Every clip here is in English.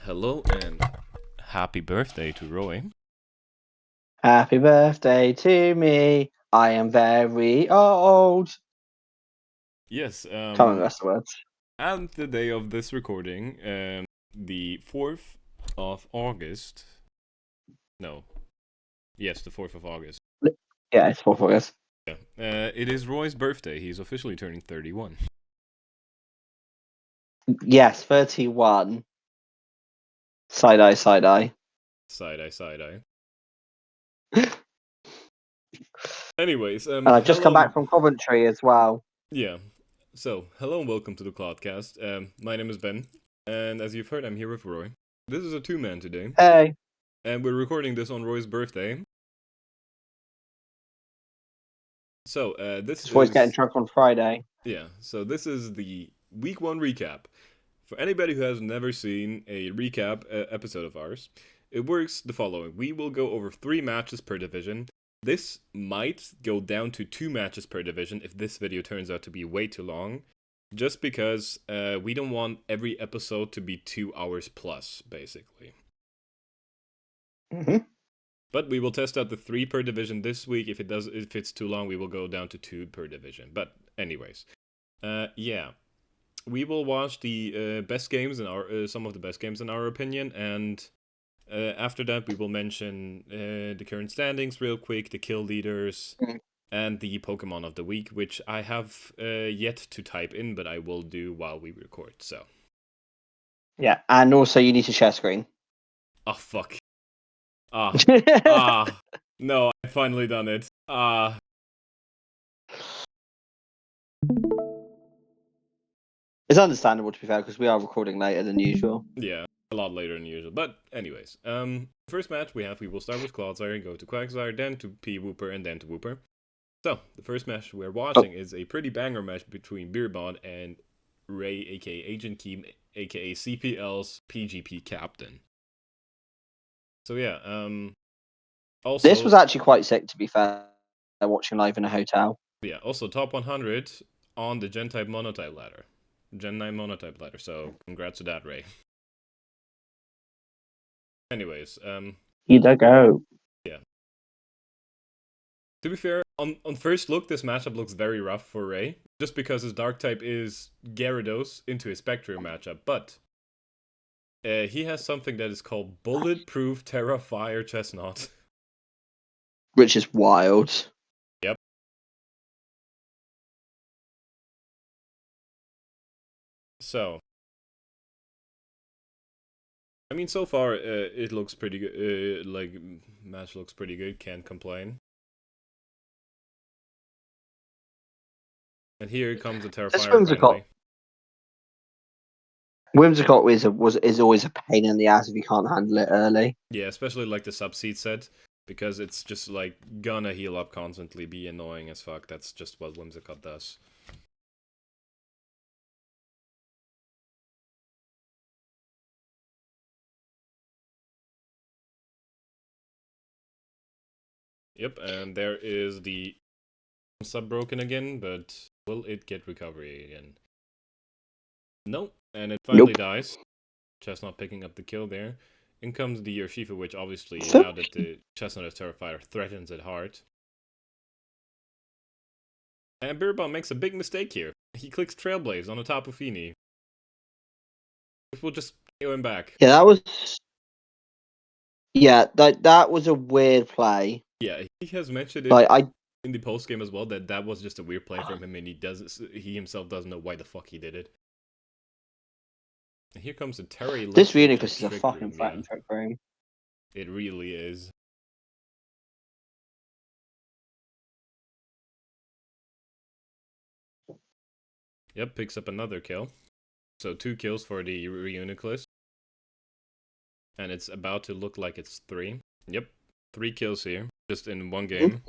Hello and happy birthday to Roy. Happy birthday to me. I am very old. Yes, Can't remember the rest of the words. and the day of this recording, the 4th of August. No, yes, the 4th of August. Yeah, it's 4th August. Yeah. It is Roy's birthday. He's officially turning 31. Yes, 31. Side eye, side eye. Side eye, side eye. Anyways, And I've just come hello. back from Coventry as well. Yeah. So, hello and welcome to the Clodcast. My name is Ben, and as you've heard, I'm here with Roy. This is a two-man today, Hey. and we're recording this on Roy's birthday. So, this Just always getting is drunk on Friday. so this is the week 1 recap. For anybody who has never seen a recap episode of ours, it works the following. We will go over 3 matches per division. This might go down to 2 matches per division if this video turns out to be way too long, just because we don't want every episode to be 2 hours plus, basically. Mm-hmm. But we will test out the 3 per division this week. If it's too long, we will go down to 2 per division. But anyways, yeah, we will watch the best games in our some of the best games in our opinion, and after that we will mention the current standings real quick, the kill leaders, and the Pokemon of the week, which I have yet to type in, but I will do while we record. So, Yeah, and also you need to share screen. oh fuck, ah, no, I finally done it. It's understandable, to be fair, because we are recording later than usual. Yeah, a lot later than usual. But anyways, first match we will start with Clodsire, go to Quagsire, then to P-Wooper, and then to Wooper. So, the first match we're watching is a pretty banger match between Beerbond and Ray, aka Agent Keem, aka CPL's PGP captain. So yeah, also This was actually quite sick, to be fair, watching live in a hotel. yeah, also top 100 on the Gen-type Monotype ladder. Gen 9 Monotype ladder, so congrats to that, Ray. Anyways, Either go. yeah. To be fair, on first look, this matchup looks very rough for Ray, just because his dark type is Gyarados into his Spectrum matchup, but he has something that is called Bulletproof Terra Fire Chestnut. Which is wild. Yep. So, I mean, so far, it looks pretty good, match looks pretty good, can't complain. And here comes the Terra This Fire friendly. Whimsicott is always a pain in the ass if you can't handle it early. Yeah, especially like the Subseed set, because it's just like gonna heal up constantly, be annoying as fuck. That's just what Whimsicott does. Yep, and there is the sub broken again, but will it get recovery again? No, and it finally dies. Chestnut picking up the kill there. In comes the Urshifu, which obviously, now that the Chestnut is Terrifier, threatens it hard. And Beerbomb makes a big mistake here. He clicks Trailblaze on the top of Feeny. Which will just KO him back. Yeah, that was. Yeah, that was a weird play. Yeah, he has mentioned it Like in the post game as well that was just a weird play from him, and he himself doesn't know why the fuck he did it. And here comes the Terry. This Reuniclus is a fucking Room, threat trick room. It really is. Yep, picks up another kill. So 2 kills for the Reuniclus. And it's about to look like it's 3. Yep, 3 kills here, just in one game.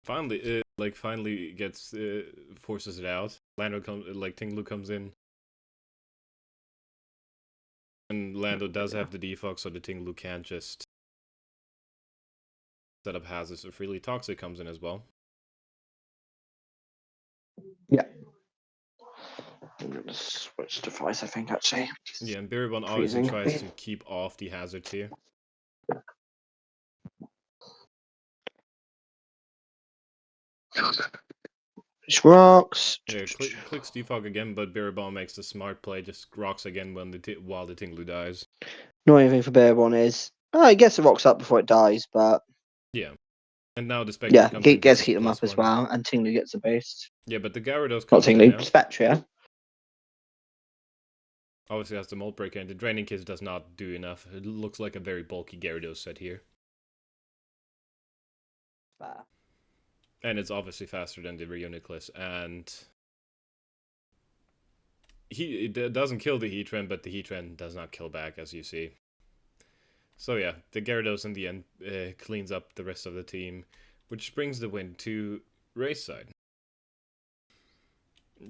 Finally, finally gets forces it out. Lando comes, Tinglu comes in, and Lando does have the defog, so the Tinglu can't just setup hazards of Freely Toxic comes in as well. Yeah. I'm going to switch device, I think, actually. Yeah, and Biribon obviously tries to keep off the hazards here. Which rocks. Yeah, clicks defog again, but Biribon makes the smart play, just rocks again while the Tinglu dies. Annoying thing for Bearbon is, it gets the rocks up before it dies, but yeah. And now the Spectre comes in. gets to keep them up as well, and Tinglu gets a boost. Yeah, but the Gyarados Not comes in Tinglu, now. Spectre. Obviously has the Molt Breaker, and the Draining Kiss does not do enough. It looks like a very bulky Gyarados set here. Fair. And it's obviously faster than the Reuniclus, and it doesn't kill the Heatran, but the Heatran does not kill back, as you see. So yeah, the Gyarados in the end cleans up the rest of the team, which brings the win to Ray's side.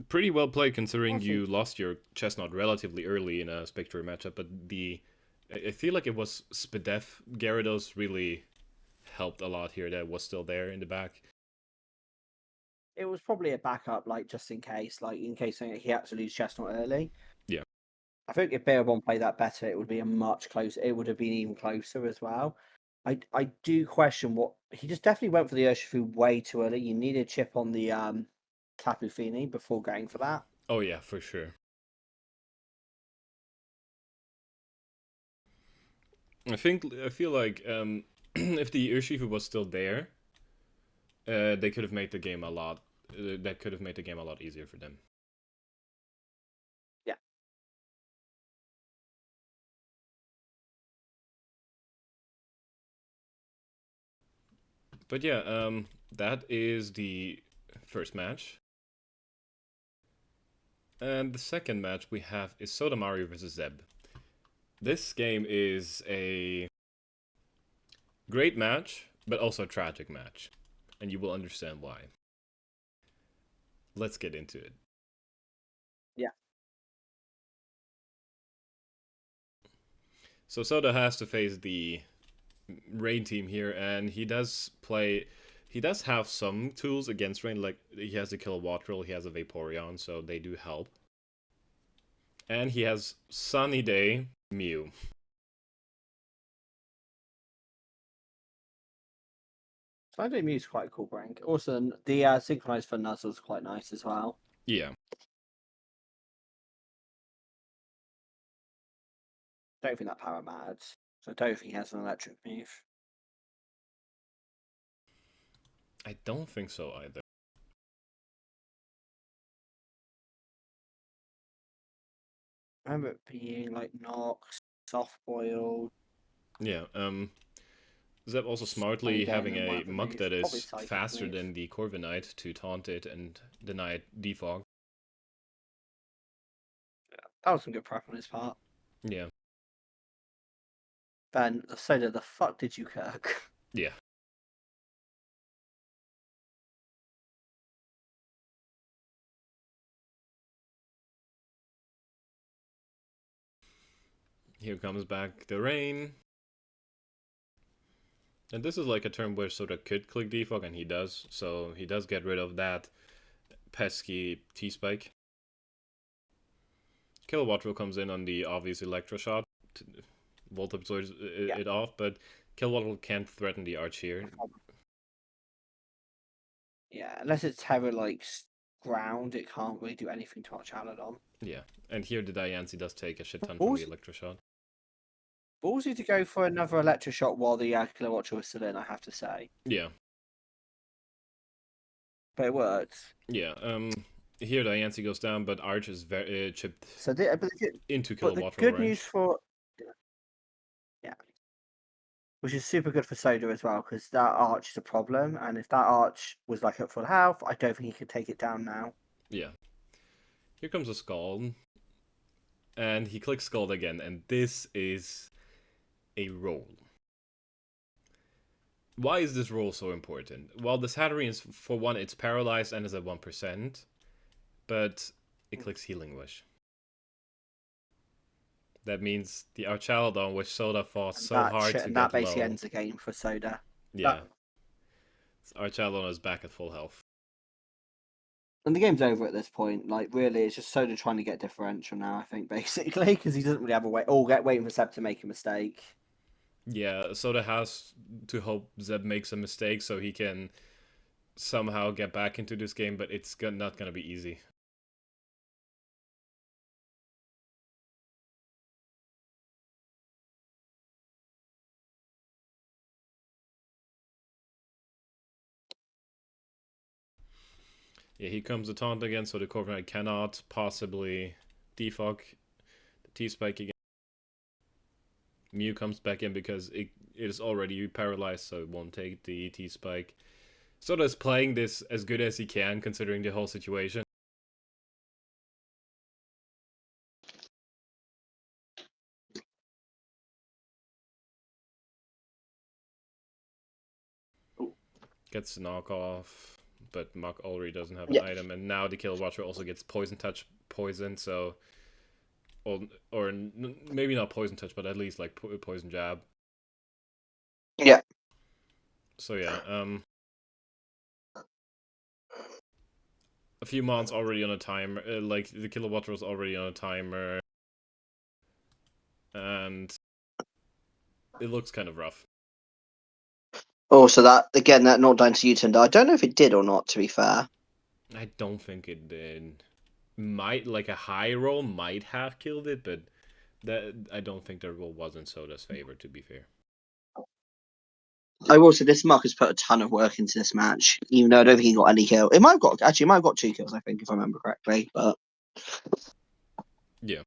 Pretty well played considering you lost your Chestnut relatively early in a Spectre matchup, but I feel like it was Spadef Gyarados really helped a lot here that was still there in the back. It was probably a backup, like just in case he had to lose Chestnut early. Yeah. I think if Bearbon played that better, it would be a much closer. It would have been even closer as well. I do question what he just definitely went for the Urshifu way too early. You need a chip on the Tapu Fini before going for that. Oh yeah, for sure. I feel like if the Urshifu was still there, they could have made the game a lot. That could have made the game a lot easier for them. Yeah. But yeah, that is the first match. And the second match we have is Sodamaru versus Zeb. This game is a great match, but also a tragic match. And you will understand why. Let's get into it. Yeah. So Soda has to face the Rain team here, and he does have some tools against Rain, like he has a Kilowattrel, he has a Vaporeon, so they do help. And he has Sunny Day Mew. Sunny Day Mew's quite a cool rank. Also, the Synchronized for Nuzzle's quite nice as well. Yeah. Don't think that power matters. So I don't think he has an electric move. I don't think so either. I remember it being like Nox, Soft Boiled. Yeah, Zeb also smartly having a Muk that is faster than the Corviknight to taunt it and deny it defog. Yeah, that was some good prep on his part. Yeah. Ben, Soda, the fuck did you Kirk? Yeah. Here comes back the Rain. And this is like a turn where Soda could click defog, and he does. So he does get rid of that pesky T-Spike. Kilowattrel comes in on the obvious Electroshot. Volt absorbs it off, but Kilowattrel can't threaten the Arch here. Yeah, unless it's Terra like ground, it can't really do anything to Archaludon. Yeah, and here the Diancie does take a shit ton from the Electroshot. Ballsy to go for another Electroshot while the Kilowattrel was still in, I have to say. Yeah. But it works. Yeah, here Diancie goes down, but Arch is very chipped into Kilowattrel. But the good news for... Yeah. Which is super good for Soda as well, because that Arch is a problem, and if that Arch was like at full health, I don't think he could take it down now. Yeah. Here comes a Scald. And he clicks Scald again, and this is a roll. Why is this roll so important? Well, the Hatterene is, for one, it's paralyzed and is at 1%, but it clicks Healing Wish. That means the Archaludon, which Soda fought so hard to get low. And that basically ends the game for Soda. Yeah. Archalon is back at full health. And the game's over at this point. Like, really, it's just Soda trying to get differential now, I think, basically, because he doesn't really have a way. Waiting for Seb to make a mistake. Yeah, Soda has to hope Zeb makes a mistake so he can somehow get back into this game, but it's not going to be easy. Yeah, he comes to taunt again, so the Corviknight cannot possibly defog the T-Spike again. Mew comes back in because it is already paralyzed, so it won't take the T-Spike. Soda's playing this as good as he can, considering the whole situation. Gets the knockoff, but Mach already doesn't have an item, and now the Kill Watcher also gets Poison Touch poison, so... Or maybe not Poison Touch, but at least like Poison Jab. Yeah. So yeah, a few months already on a timer, like the Kill Watcher was already on a timer, and it looks kind of rough. Oh, so that knocked down to U-turn. I don't know if it did or not, to be fair. I don't think it did. Might, like a high roll might have killed it, but that I don't think the roll was in Soda's favor, to be fair. I will say this Mark has put a ton of work into this match, even though I don't think he got any kill. It might have got 2 kills, I think, if I remember correctly. But yeah,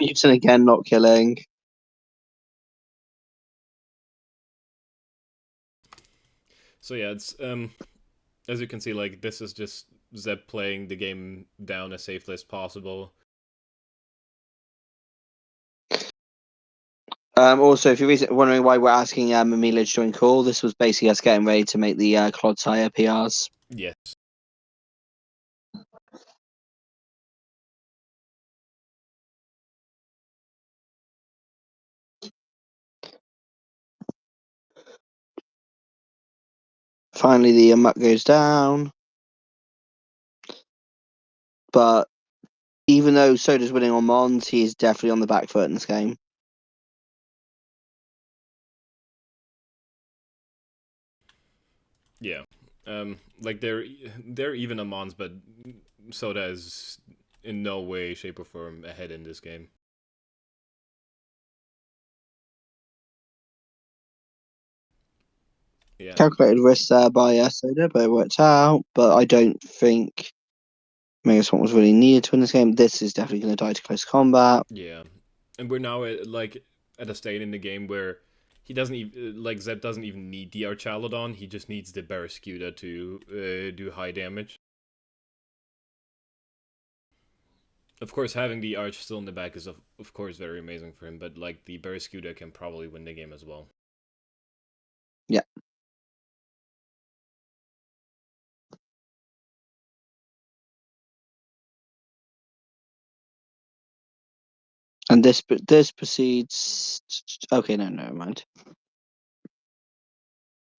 Newton again not killing. so yeah, it's as you can see, like this is just Zeb playing the game down as safely as possible. Also, if you're wondering why we're asking Amelia to join call, this was basically us getting ready to make the Clodtire PRs. Yes. Finally, the muck goes down. But even though Soda's winning on Mons, he is definitely on the back foot in this game. Yeah. Like they're even on Mons, but Soda is in no way, shape, or form ahead in this game. Yeah. Calculated risk there by Soda, but it worked out. But I don't think Mega Swamp was really needed to win this game. This is definitely going to die to close combat. Yeah, and we're now at a state in the game where he doesn't even Zeb doesn't even need the Archaludon. He just needs the Barraskewda to do high damage. Of course, having the Arch still in the back is of course very amazing for him, but like the Barraskewda can probably win the game as well. Yeah. And this proceeds. Okay, no, never mind.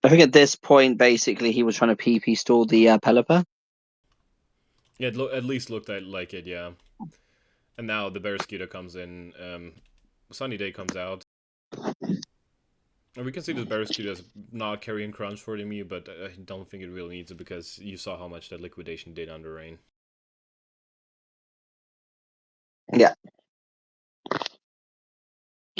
I think at this point, basically, he was trying to PP stall the Pelipper. Yeah, it at least looked like it, yeah. And now the Barraskewda comes in. Sunny Day comes out. And we can see this Barraskewda is not carrying Crunch for the Mew, but I don't think it really needs it because you saw how much that Liquidation did under Rain. Yeah.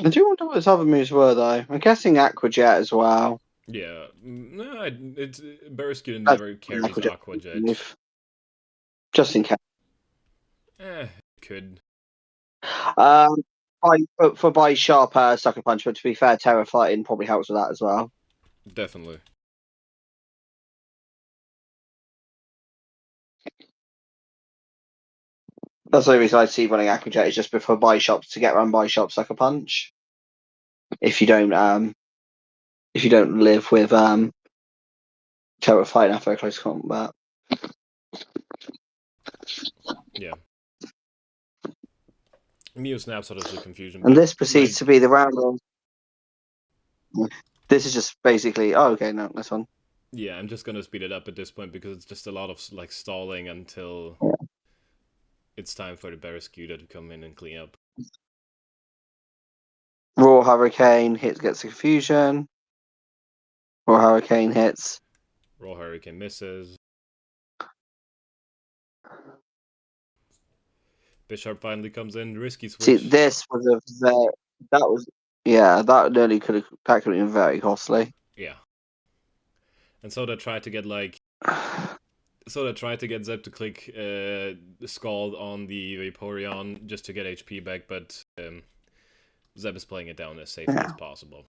I do wonder what his other moves were, though. I'm guessing Aqua Jet as well. Yeah, no, it's Barraskewda never carries Aqua Jet. Just in case. Could. For by sharp Sucker Punch, but to be fair, Terra Fighting probably helps with that as well. Definitely. That's the only reason I see running Aqua Jet is just before buy shops to get run by shop Sucker Punch. If you don't live with Terra Fighting after close combat. Yeah. Mew snaps out of the confusion. And But, this proceeds to be the round of. This is just basically. Oh, okay, no, this one. Yeah, I'm just gonna speed it up at this point because it's just a lot of like stalling until it's time for the Barraskewda to come in and clean up. Raw Hurricane gets a confusion. Raw Hurricane hits. Raw Hurricane misses. Bisharp finally comes in. Risky switch. See, this was a very. That was. Yeah, that nearly could have been very costly. Yeah. And so they tried to get Zeb to click Scald on the Vaporeon just to get HP back, but Zeb is playing it down as safely as possible.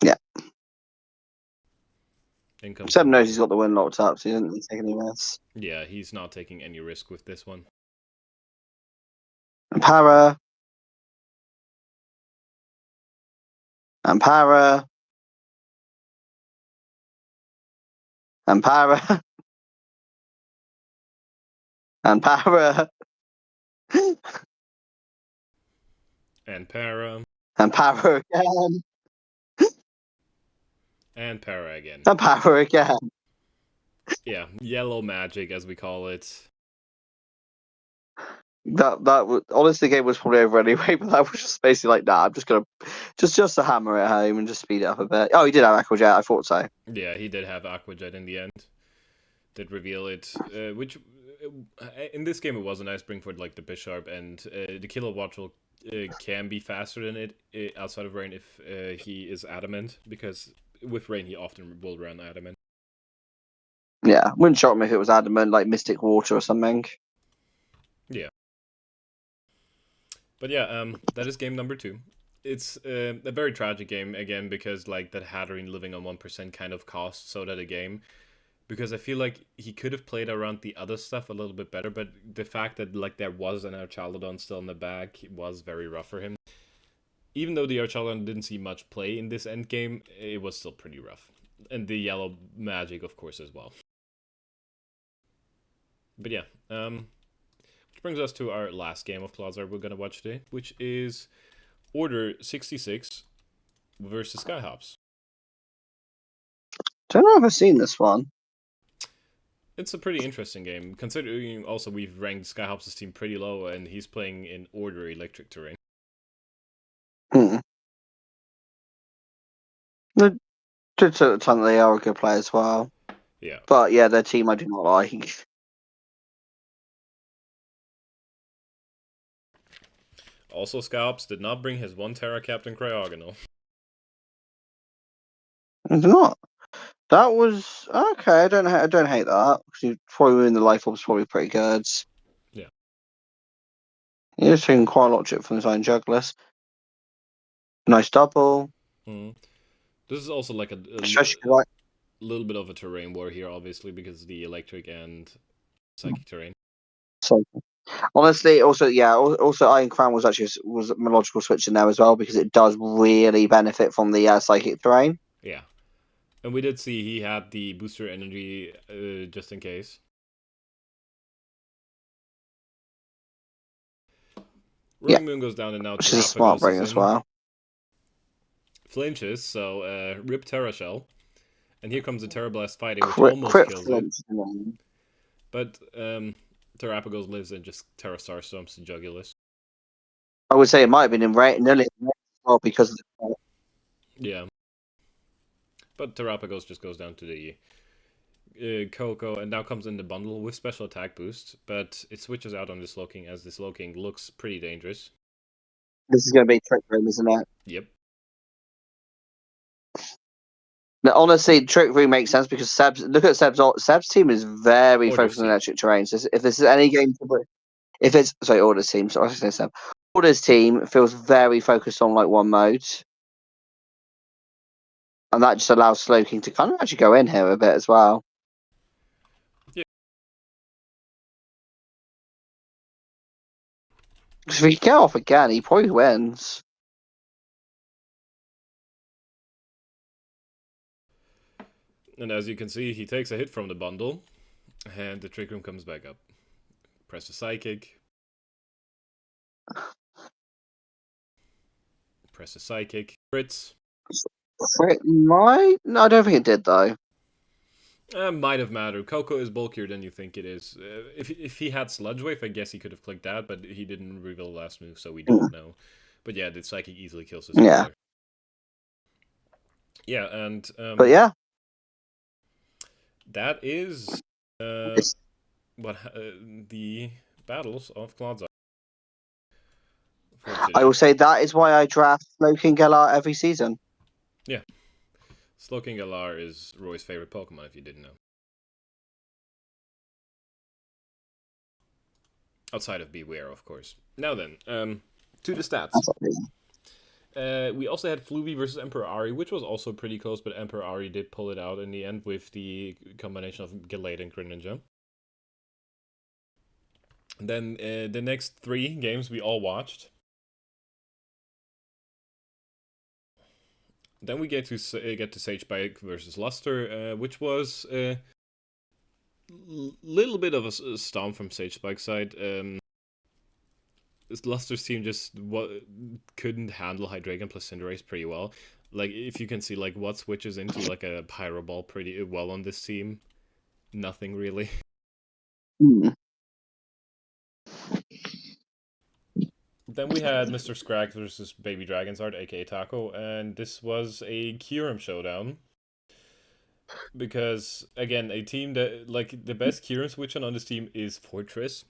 Yeah. Zeb knows he's got the win locked up, so he doesn't take any risks. Yeah, he's not taking any risk with this one. And Para. And Para. And Para. And Para. And Para. And Para again. And Para again. And Para again. Yeah, yellow magic as we call it. That was honestly, the game was probably over anyway, but that was just basically like, nah, I'm just gonna just to hammer it home and just speed it up a bit. Oh, he did have Aqua Jet, I thought so. Yeah, he did have Aqua Jet in the end. Did reveal it, which in this game it was a nice bring for like the Bisharp, and the Kilowatt will can be faster than it outside of Rain if he is adamant, because with Rain he often will run adamant. Yeah, wouldn't shock me if it was adamant, like Mystic Water or something. Yeah. But yeah, that is game number 2. It's a very tragic game again because like that Hatterene living on 1% kind of cost Soda the game. Because I feel like he could have played around the other stuff a little bit better, but the fact that like there was an Archaludon still in the bag was very rough for him. Even though the Archaludon didn't see much play in this end game, it was still pretty rough. And the yellow magic, of course, as well. But yeah, which brings us to our last game of Clodsar we're gonna watch today, which is Order 66 versus Skyhops. Don't know if I've seen this one. It's a pretty interesting game, considering also we've ranked Skyhops' team pretty low, and he's playing in Order Electric terrain. Did at the time they are a good player as well. Yeah. But yeah, their team I do not like. Also, Skyhops did not bring his 1 Terra Captain Cryogonal. It's not. That was okay. I don't hate that because probably in the life orb was probably pretty good. Yeah. He was taking quite a lot of chip from his own jugglers. Nice double. Mm. This is also like a little bit of a terrain war here, obviously, because of the electric and psychic terrain. So honestly, also Iron Crown was a logical switch in there as well because it does really benefit from the psychic terrain. Yeah. And we did see he had the booster energy just in case. Rolling Moon goes down and now which is a smart bring as well. Flinches, so rip Terra Shell. And here comes the Terra Blast fighting, which almost kills it. But Terrapagos lives and just Terra Star Storms the Jugulus. I would say it might have been in rain, nearly in rain as well because of the... Yeah. But Terrapagos just goes down to the Coco, and now comes in the bundle with special attack boost, but it switches out on this Slowking as this Slowking looks pretty dangerous. This is going to be Trick Room, isn't it? Yep. Now, honestly, Trick Room makes sense because Seb's team is very focused on electric terrain. So if this is any game, Order's team. Sorry, I say Seb. Order's team feels very focused on like one mode, and that just allows Slowking to kind of actually go in here a bit as well. Because if he can get off again, he probably wins. And as you can see, he takes a hit from the bundle, and the Trick Room comes back up. Press a Psychic. Press a Psychic. Crits. Might? No, I don't think it did though. Might have mattered. Coco is bulkier than you think it is. If he had Sludge Wave, I guess he could have clicked that, but he didn't reveal the last move, so we don't know. But yeah, the Psychic easily kills his healer. Yeah, and but yeah, that is the battles of Clodsire. I will say that is why I draft Slowking Galar every season. Yeah. Slowking Galar is Roy's favorite Pokemon, if you didn't know. Outside of Beware, of course. Now then, to the stats. We also had Fluvie versus Emperor Ari, which was also pretty close, but Emperor Ari did pull it out in the end with the combination of Gallade and Greninja. Then the next 3 games we all watched. Then we get to Sagebike versus Luster, which was a little bit of a stomp from Sagebike's side. Luster's team just couldn't handle Hydreigon plus Cinderace pretty well. Like, if you can see, like, what switches into, like, a Pyro Ball pretty well on this team. Nothing, really. Then we had Mr. Scrag versus Baby Dragonzard, aka Taco, and this was a Kyurem showdown. Because, again, a team that, like, the best Kyurem switch on this team is Fortress,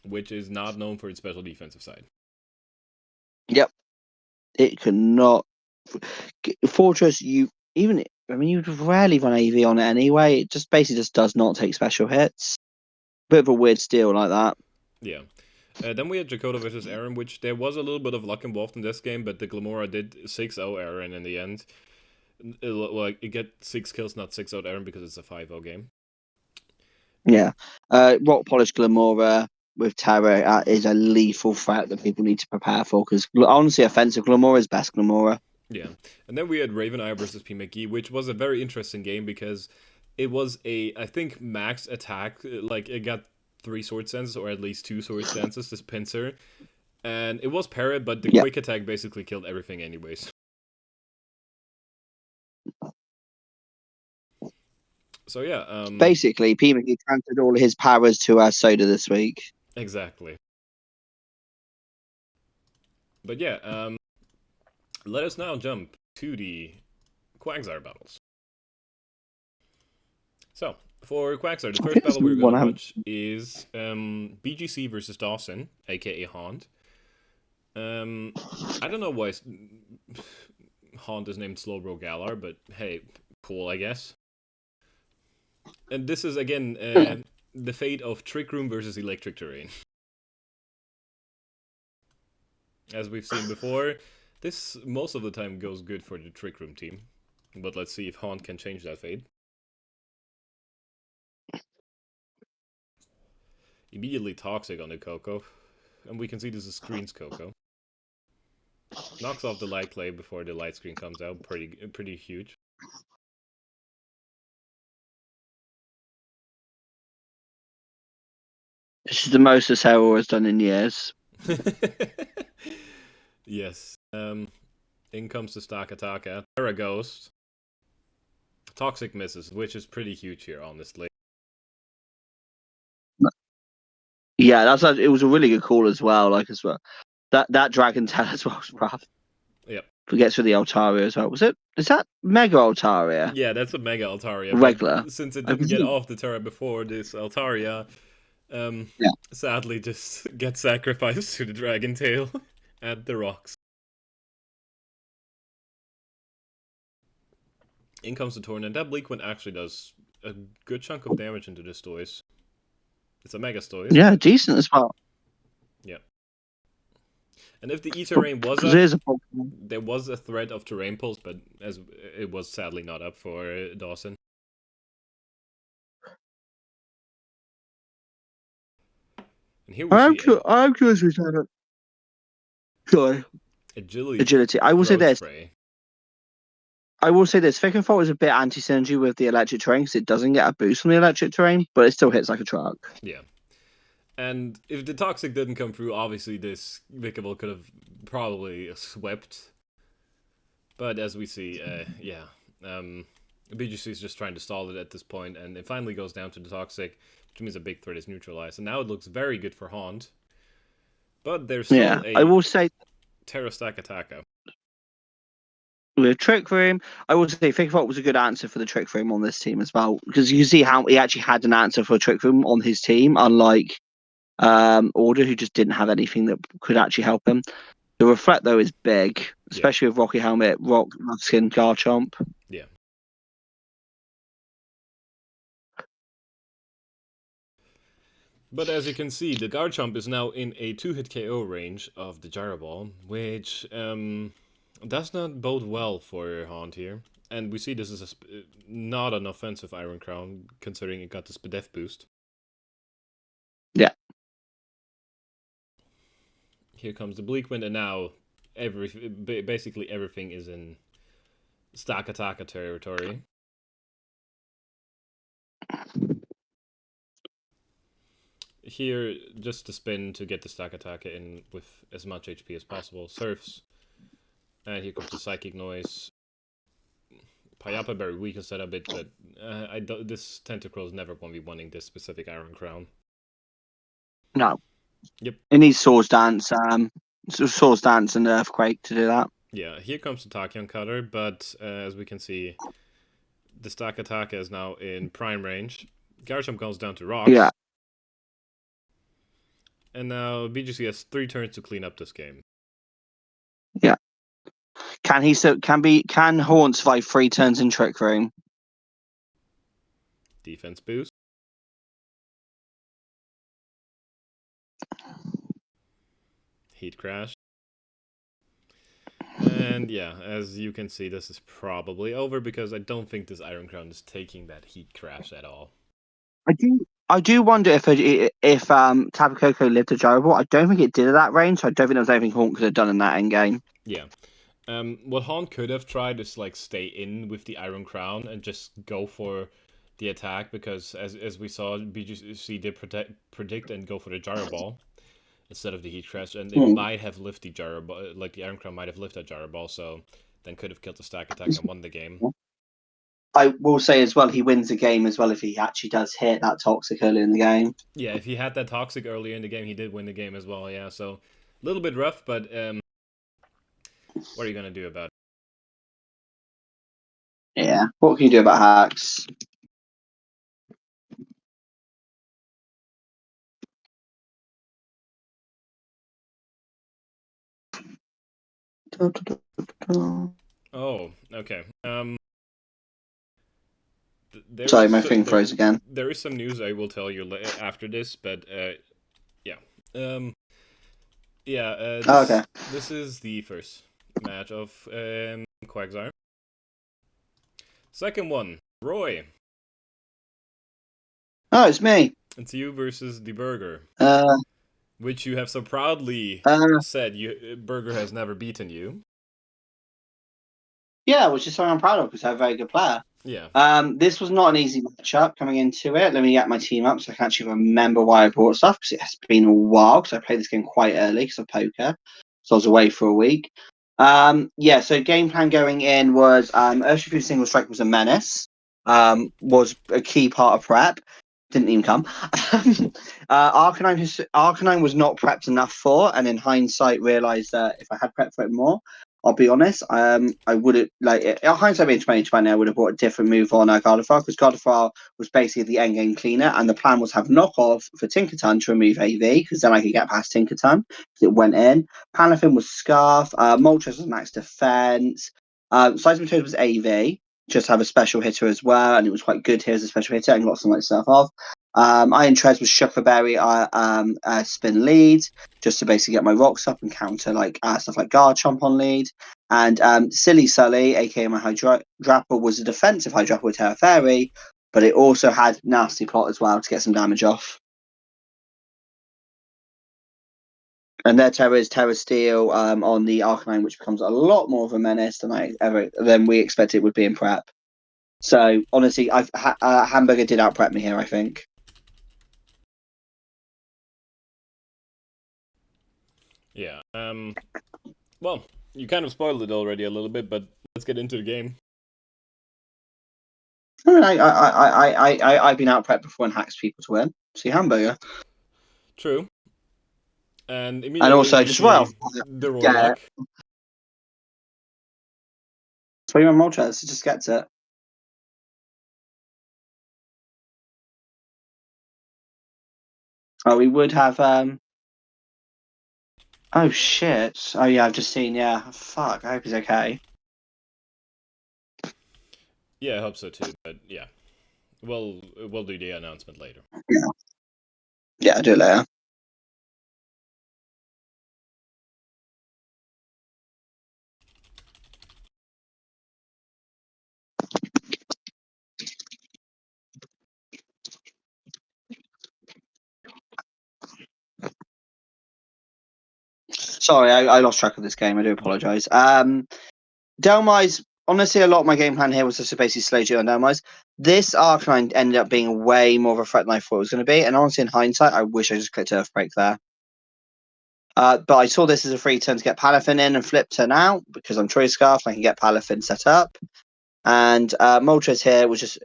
which is not known for its special defensive side. Yep. It cannot. Fortress, you'd rarely run AV on it anyway. It just basically does not take special hits. Bit of a weird steal like that. Yeah. Then we had Jacoda versus Aaron, which there was a little bit of luck involved in this game, but the Glamora did 6-0 Aaron in the end. It get 6 kills, not 6-0 Aaron, because it's a 5-0 game. Yeah. Rock Polish Glamora with Terra is a lethal threat that people need to prepare for, because honestly, offensive Glamora is best Glamora. Yeah. And then we had Raveneye versus P. McGee, which was a very interesting game because it was I think, max attack. Like, it got 3 Sword Senses, or at least 2 Sword Senses, this Pinsir. And it was parried, but the quick attack basically killed everything anyways. So yeah. Basically, P. McGee transferred all his powers to Soda this week. Exactly. But yeah, let us now jump to the Quagsire battles. So, for Quagsire, the first battle we're going to watch is BGC versus Dawson, aka Haunt. I don't know why Haunt is named Slowbro Galar, but hey, cool, I guess. And this is, again, the fate of Trick Room versus Electric Terrain. As we've seen before, this most of the time goes good for the Trick Room team. But let's see if Haunt can change that fate. Immediately Toxic on the Coco. And we can see this is Screen's Coco. Knocks off the Light Clay before the Light Screen comes out. Pretty huge. This is the most this Hero has done in years. Yes. In comes the Stakataka. Terra Ghost. Toxic misses, which is pretty huge here, honestly. Yeah, it was a really good call as well. As well, that Dragon Tail as well was rough. Yep. Forgets for the Altaria as well. Is that Mega Altaria? Yeah, that's a Mega Altaria. Regular. But since it didn't get off the Terra before, this Altaria sadly just gets sacrificed to the Dragon Tail at the rocks. In comes the Torrent, and that Bleak Wind actually does a good chunk of damage into this Stoice. It's a Mega Stoice. Yeah, decent as well. Yeah. And if the E-Terrain was up, there was a threat of Terrain Pulse, but as it was sadly not up for Dawson. And here we see I'm curious with that. Sorry. Agility. I will say this. Thick and Fault is a bit anti-synergy with the Electric Terrain because it doesn't get a boost from the Electric Terrain, but it still hits like a truck. Yeah. And if the Toxic didn't come through, obviously this Vikable could have probably swept. But as we see, BGC is just trying to stall it at this point, and it finally goes down to the Toxic, which means a big threat is neutralized. And now it looks very good for Haunt. But there's still I will say Terra Stack Attacker. with Trick Room, I will say Thickfoot was a good answer for the Trick Room on this team as well, because you see how he actually had an answer for Trick Room on his team, unlike Order, who just didn't have anything that could actually help him. The Reflect, though, is big, especially with Rocky Helmet, Rock, Skin, Garchomp. Yeah. But as you can see, the Garchomp is now in a 2-hit KO range of the Gyro Ball, which does not bode well for Haunt here. And we see this is not an offensive Iron Crown, considering it got the Spadef boost. Yeah. Here comes the Bleak Wind, and now basically everything is in Stack Attacker territory. Here, just to spin to get the Stack Attacker in with as much HP as possible. Surfs. And here comes the Psychic Noise. Payapa very weak instead of it, but this Tentacruel is never going to be winning this specific Iron Crown. No. Yep. It needs Swords Dance, Swords Dance and Earthquake to do that. Yeah, here comes the Tachyon Cutter, but as we can see, the Stack Attack is now in prime range. Garchomp goes down to Rocks. Yeah. And now BGC has 3 turns to clean up this game. Yeah. Can Haunt survive 3 turns in Trick Room? Defense boost. Heat Crash. And yeah, as you can see, this is probably over because I don't think this Iron Crown is taking that Heat Crash at all. I do wonder if Tapu Koko lived a Gyro Ball. I don't think it did at that range, so I don't think there was anything Haunt could have done in that endgame. Yeah. What Haunt could have tried is like stay in with the Iron Crown and just go for the attack, because as we saw, BGC did predict and go for the Gyro Ball instead of the Heat Crash, and it might have lifted the Gyro Ball, like the Iron Crown might have lifted Gyro Ball, so then could have killed the Stack Attack and won the game. I will say as well, he wins the game as well if he actually does hit that Toxic early in the game. Yeah, if he had that Toxic earlier in the game, he did win the game as well, yeah, so a little bit rough, but what are you going to do about it? Yeah, what can you do about hacks? Oh, okay. Sorry, my thing froze again. There is some news I will tell you after this, but yeah. Okay. This is the first match of Quagsire. Second one, Roy. Oh, it's me. It's you versus the Burger. Which you have so proudly said Burger has never beaten you. Yeah, which is something I'm proud of because they're a very good player. Yeah. This was not an easy matchup coming into it. Let me get my team up so I can actually remember why I brought stuff, because it has been a while, because I played this game quite early because of poker. So I was away for a week. So game plan going in was Urshifu Single Strike was a menace. Was a key part of prep. Didn't even come. Arcanine was not prepped enough for, and in hindsight realised that if I had prepped for it more, I'll be honest, I would have, hindsight being 2020, I would have brought a different move on Gardevoir, because Gardevoir was basically the endgame cleaner, and the plan was have knockoff for Tinkerton to remove AV, because then I could get past Tinkerton, because it went in. Panafin was Scarf, Moltres was max defense, Seismitoad was AV, just have a special hitter as well, and it was quite good here as a special hitter and got some like stuff off. Iron Treads was Shuckerberry, spin lead, just to basically get my rocks up and counter stuff like Garchomp on lead. And Silly Sully, aka my Hydrapple, was a defensive Hydrapple with Terra Fairy, but it also had Nasty Plot as well to get some damage off. And their Terra is Terra Steel on the Arcanine, which becomes a lot more of a menace than we expected it would be in prep. So honestly, Hamburger did out prep me here, I think. Yeah. Well, you kind of spoiled it already a little bit, but let's get into the game. I mean, I've been out prepped before and hacked people to win. See hamburger. True. And And immediately also, we just well, see the yeah, Roarlock. 21 Moltres, it just gets it. Oh, we would have. Oh shit! Oh yeah, I've just seen. Yeah, fuck. I hope he's okay. Yeah, I hope so too. But yeah, we'll do the announcement later. Yeah, yeah, I'll do it later. Sorry, I lost track of this game. I do apologise. Delmise, honestly, a lot of my game plan here was just to basically slow you on Delmise. This Arcanine ended up being way more of a threat than I thought it was going to be. And honestly, in hindsight, I wish I just clicked Earthbreak there. But I saw this as a free turn to get Palafin in and flip turn out because I'm Choice Scarf and I can get Palafin set up. And Moltres here was just,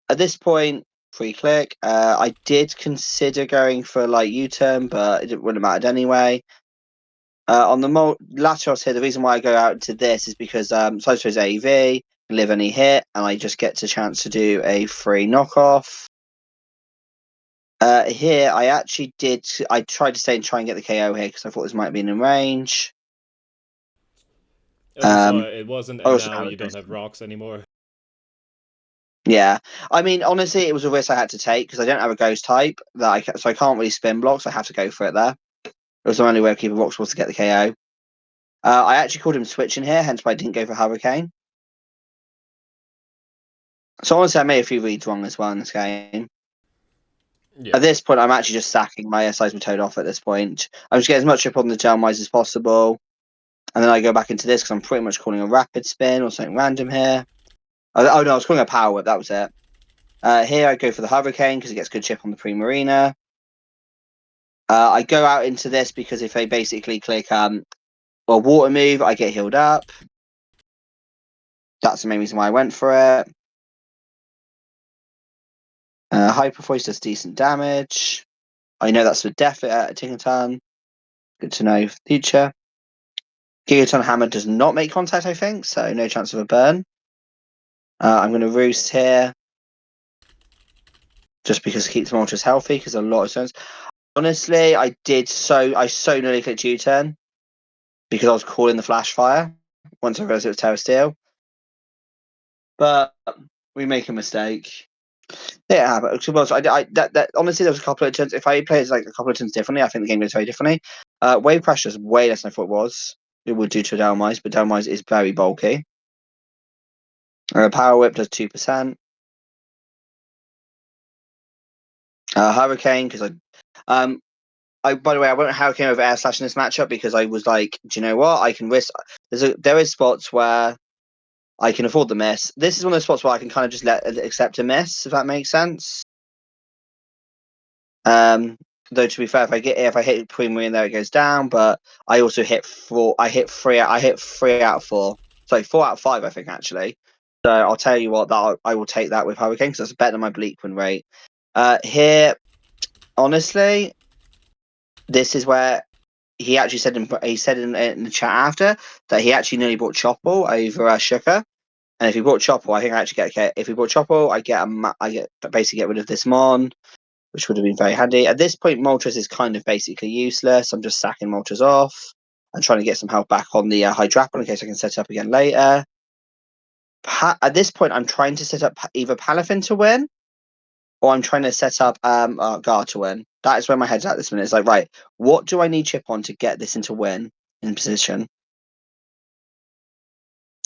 at this point, free click. I did consider going for like U-turn, but it wouldn't have mattered anyway. On the Latios here, the reason why I go out to this is because Sidesway's AEV, live any hit, and I just get the chance to do a free knockoff. Here, I actually did. I tried to stay and try and get the KO here because I thought this might have been in range. Oh, so it wasn't, and also, now you don't have rocks anymore. yeah, I mean, honestly, it was a risk I had to take because I don't have a ghost type so I can't really spin blocks. I have to go for it there. It was the only way of keeping rocks was to get the KO. I actually called him switching here, hence why I didn't go for Hurricane. So honestly, I made a few reads wrong as well in this game. Yeah. At this point, I'm actually just sacking my Seismitoad off at this point. I'm just getting as much up on the Gelmise as possible. And then I go back into this because I'm pretty much calling a rapid spin or something random here. Oh no, I was calling a power whip, that was it. Here I go for the Hurricane because it gets good chip on the Primarina. I go out into this because if they basically click water move, I get healed up. That's the main reason why I went for it. Hyper Voice does decent damage. I know that's for definite at a Tinkerton. Good to know for the future. Gigaton Hammer does not make contact, I think, so no chance of a burn. I'm going to Roost here. Just because it keeps Moltres healthy, because a lot of turns. Honestly, I so nearly clicked U-turn. Because I was calling the Flash Fire. Once I realised it was Terra Steel. But we make a mistake. Yeah, but honestly, there was a couple of turns. If I play it like a couple of turns differently, I think the game goes very differently. Wave pressure is way less than I thought it was. It would do to a Delmise, but Delmise is very bulky. Power Whip does 2%. Hurricane, because by the way, I went Hurricane over Air Slash in this matchup because I was like, do you know what? I can risk. There is spots where I can afford the miss. This is one of those spots where I can kind of just accept a miss, if that makes sense. Though to be fair, if I hit Prima in there, it goes down. But I also hit four. I hit three out of four. Sorry, 4 out of 5, I think actually. So I'll tell you what, that I will take that with Hurricane because that's better than my bleak win rate. Here, honestly, this is where he actually said in the chat after that he actually nearly bought Chopple over Shuka. And if he bought Chopple, I think I actually get. If he bought Chopple, I basically get rid of this Mon, which would have been very handy. At this point, Moltres is kind of basically useless. I'm just sacking Moltres off and trying to get some health back on the Hydrapple in case I can set up again later. At this point, I'm trying to set up either Palafin to win, or I'm trying to set up Gar to win. That is where my head's at this minute. It's like, right, what do I need chip on to get this into win in position?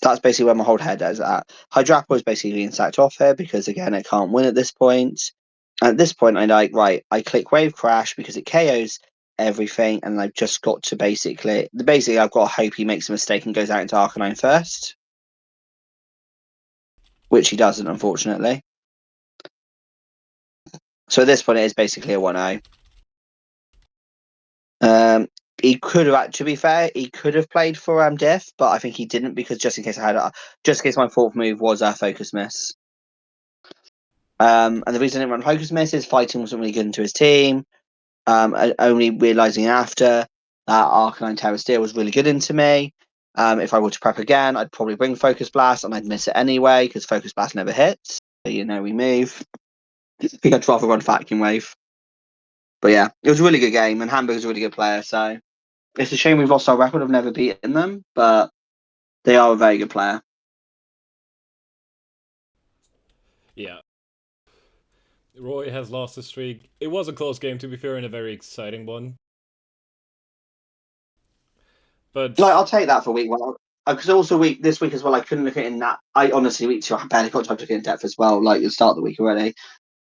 That's basically where my whole head is at. Hydrapple is basically being sacked off here because, again, it can't win at this point. At this point, I'm like, right, I click Wave Crash because it KOs everything, and I've just got to basically, I've got to hope he makes a mistake and goes out into Arcanine first. Which he doesn't, unfortunately. So at this point, it is basically a 1-0. he could have, to be fair, he could have played for Diff, but I think he didn't because just in case my fourth move was a focus miss. And the reason I didn't run focus miss is fighting wasn't really good into his team. Only realizing after that Arcanine Terra Steel was really good into me. If I were to prep again, I'd probably bring Focus Blast and I'd miss it anyway because Focus Blast never hits. So, we move. I think I'd rather run Vacuum Wave. But yeah, it was a really good game and Hamburger's a really good player. So it's a shame we've lost our record of never beating them, but they are a very good player. Yeah. Roy has lost the streak. It was a close game, to be fair, and a very exciting one. But I'll take that for week one. Because also this week as well, I couldn't look at it in that. I honestly, week two, I barely got time to look at it in depth as well. Like, you start the week already.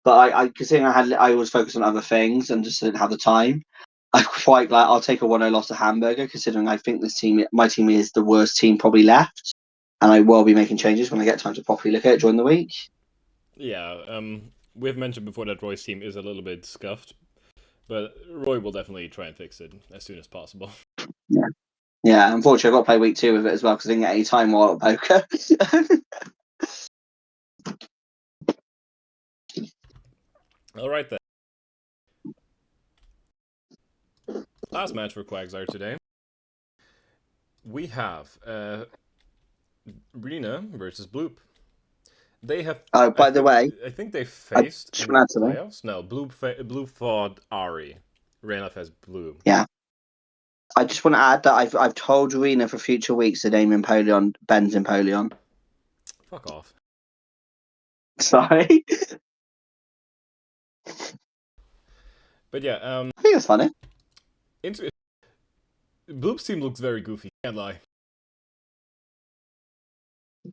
But considering I was focused on other things and just didn't have the time, I quite like. I'll take a 1-0 loss to Hamburger, considering I think my team is the worst team probably left, and I will be making changes when I get time to properly look at it during the week. yeah, we've mentioned before that Roy's team is a little bit scuffed, but Roy will definitely try and fix it as soon as possible. Yeah. Unfortunately, I've got to play week 2 with it as well because I didn't get any time while at poker. All right then. Last match for Quagsire today. We have Rena versus Bloop. They have. By the way, I think they faced in want to add playoffs. No, Bloop fought Ari. Rena has Bloop. Yeah. I just want to add that I've told Rena for future weeks the name Empoleon, Ben's Empoleon. Fuck off. Sorry. But yeah, I think it's funny. Bloop's team looks very goofy. Can't lie.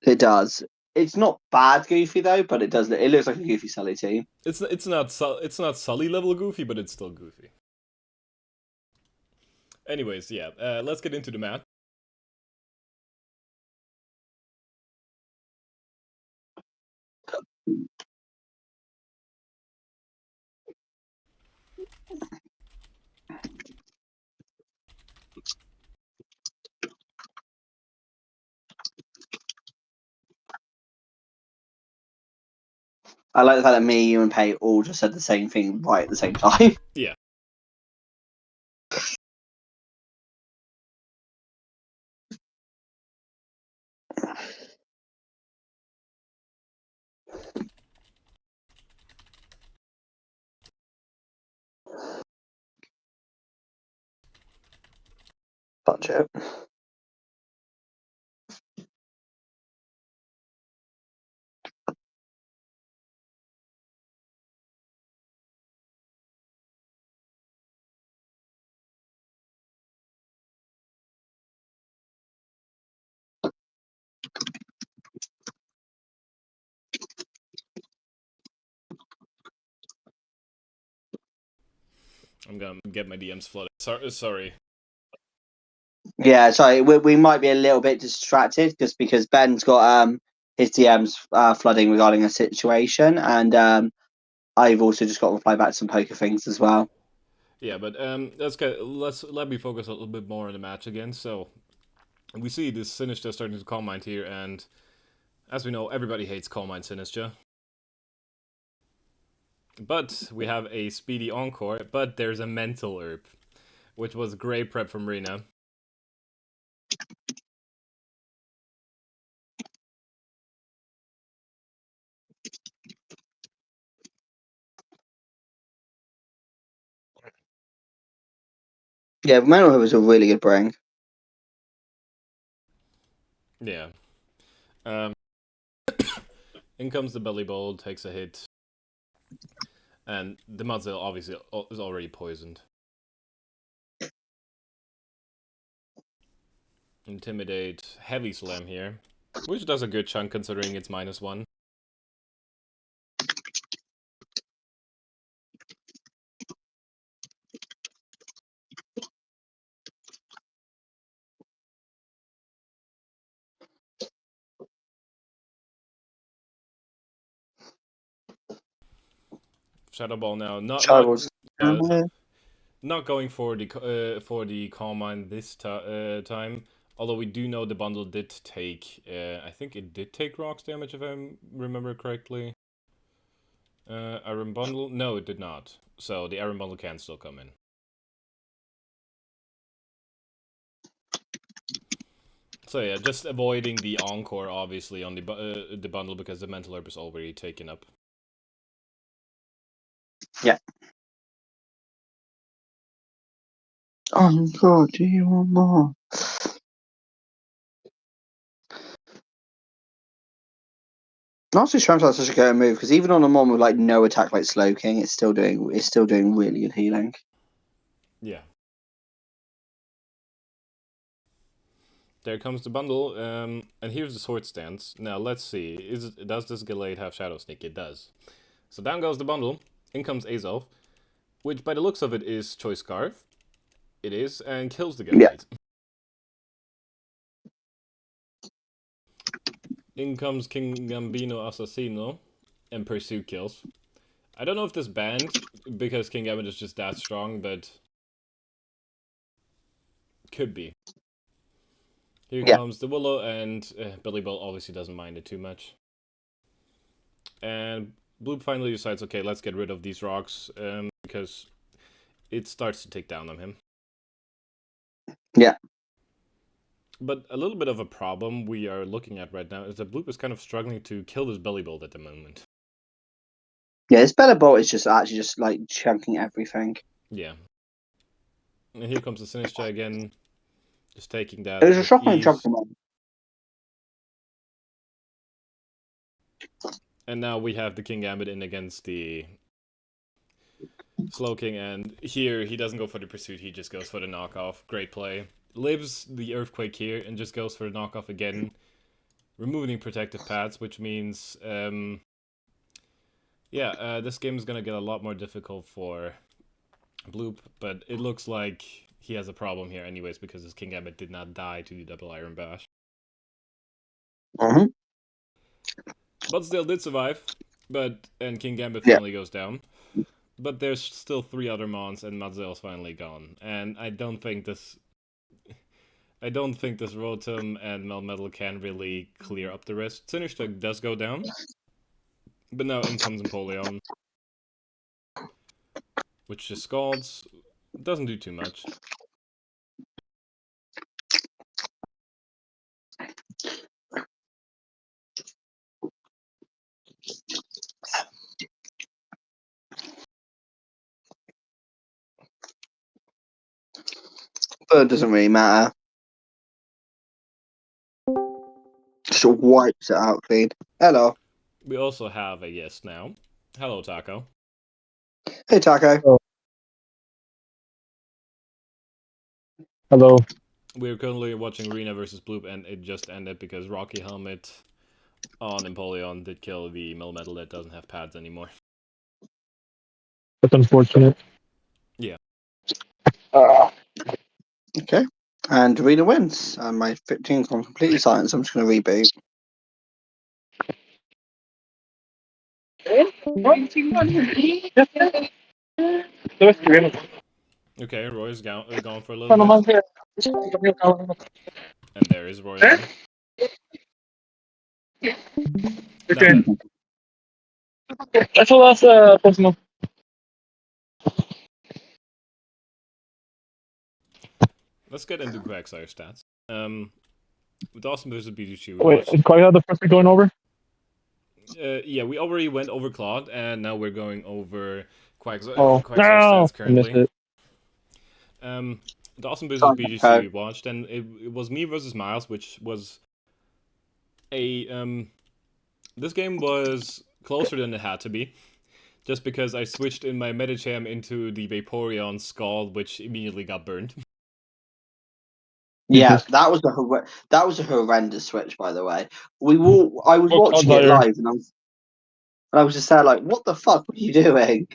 It does. It's not bad goofy though, but it does. It looks like a goofy Sully team. It's not Sully level goofy, but it's still goofy. Anyways, yeah, let's get into the match. I like the fact that me, you, and Pay all just said the same thing right at the same time. Yeah. Touch it. I'm gonna get my DMs flooded. Sorry. Yeah, sorry, we might be a little bit distracted just because Ben's got his DMs flooding regarding a situation, and I've also just got to reply back to some poker things as well. Yeah, but let me focus a little bit more on the match again. So we see this Sinistcha starting to Calm Mind here, and as we know, everybody hates Calm Mind Sinistcha. But we have a speedy Encore, but there's a Mental Herb, which was great prep from Rena. Yeah, Mental was a really good bring. Yeah. In comes the Belly Bowl, takes a hit. And the Mudzil obviously is already poisoned. Intimidate, Heavy Slam here, which does a good chunk considering it's -1. Shadow Ball now, not Not going for the Calm Mind this time. Although we do know the bundle did take, I think it did take rocks damage if I remember correctly. Iron bundle? No, it did not. So the iron bundle can still come in. So yeah, just avoiding the encore obviously on the bundle because the mental herb is already taken up. Yeah. Oh god, do you want more? Honestly, Shram's such a good move because even on a mon with like no attack like Slow King, it's still doing really good healing. Yeah. There comes the bundle, and here's the sword stance. Now let's see, does this Gallade have Shadow Sneak? It does. So down goes the bundle, in comes Azov, which by the looks of it is Choice Scarf. It is, and kills the Gallade. Yeah. In comes King Gambino Assassino, and Pursuit kills. I don't know if this banned, because King Gambit is just that strong, but could be. Here comes the Willow, and Billy Bolt obviously doesn't mind it too much. And Bloop finally decides, okay, let's get rid of these rocks, because it starts to take down on him. Yeah. But a little bit of a problem we are looking at right now is that Bloop is kind of struggling to kill this Belly Bolt at the moment. Yeah, his Belly Bolt is just actually just like chunking everything. Yeah. And here comes the Sinister again, just taking that. It was a shocking chunk of money. And now we have the King Gambit in against the Slow King, and here he doesn't go for the pursuit, he just goes for the knockoff. Great play. Lives the Earthquake here and just goes for the knockoff again. Removing protective pads, which means, this game is gonna get a lot more difficult for Bloop, but it looks like he has a problem here anyways because his King Gambit did not die to the double Iron Bash. Mm-hmm. But still did survive, and King Gambit finally goes down. But there's still 3 other mons, and Mazel's finally gone. And I don't think this Rotom and Melmetal can really clear up the rest. Sinister does go down, but now in comes Empoleon, which just scalds. Doesn't do too much. But it doesn't really matter. Just wipes it out clean. Hello. We also have a yes now. Hello, Taco. Hey, Taco. Oh. Hello. We're currently watching Rena versus Bloop, and it just ended because Rocky Helmet on Empoleon did kill the Melmetal that doesn't have pads anymore. That's unfortunate. Yeah. Okay. And Rena wins. And my 15's gone completely silent, so I'm just going to reboot. Okay, Roy's gone for a little bit. And there is Roy again. Okay. That's the last Pokemon. Let's get into Quagsire stats. With Awesome versus Pikachu. Wait, is Quagsire the first we're going over? Yeah, we already went over Claude, and now we're going over Quagsire stats currently. I missed it. The Awesome versus Pikachu we watched, and it was me versus Miles, which was a this game was closer than it had to be, just because I switched in my Medicham into the Vaporeon Scald, which immediately got burned. Yeah, that was a horrendous switch, by the way. I was watching it live, and I was just there like, "What the fuck were you doing?"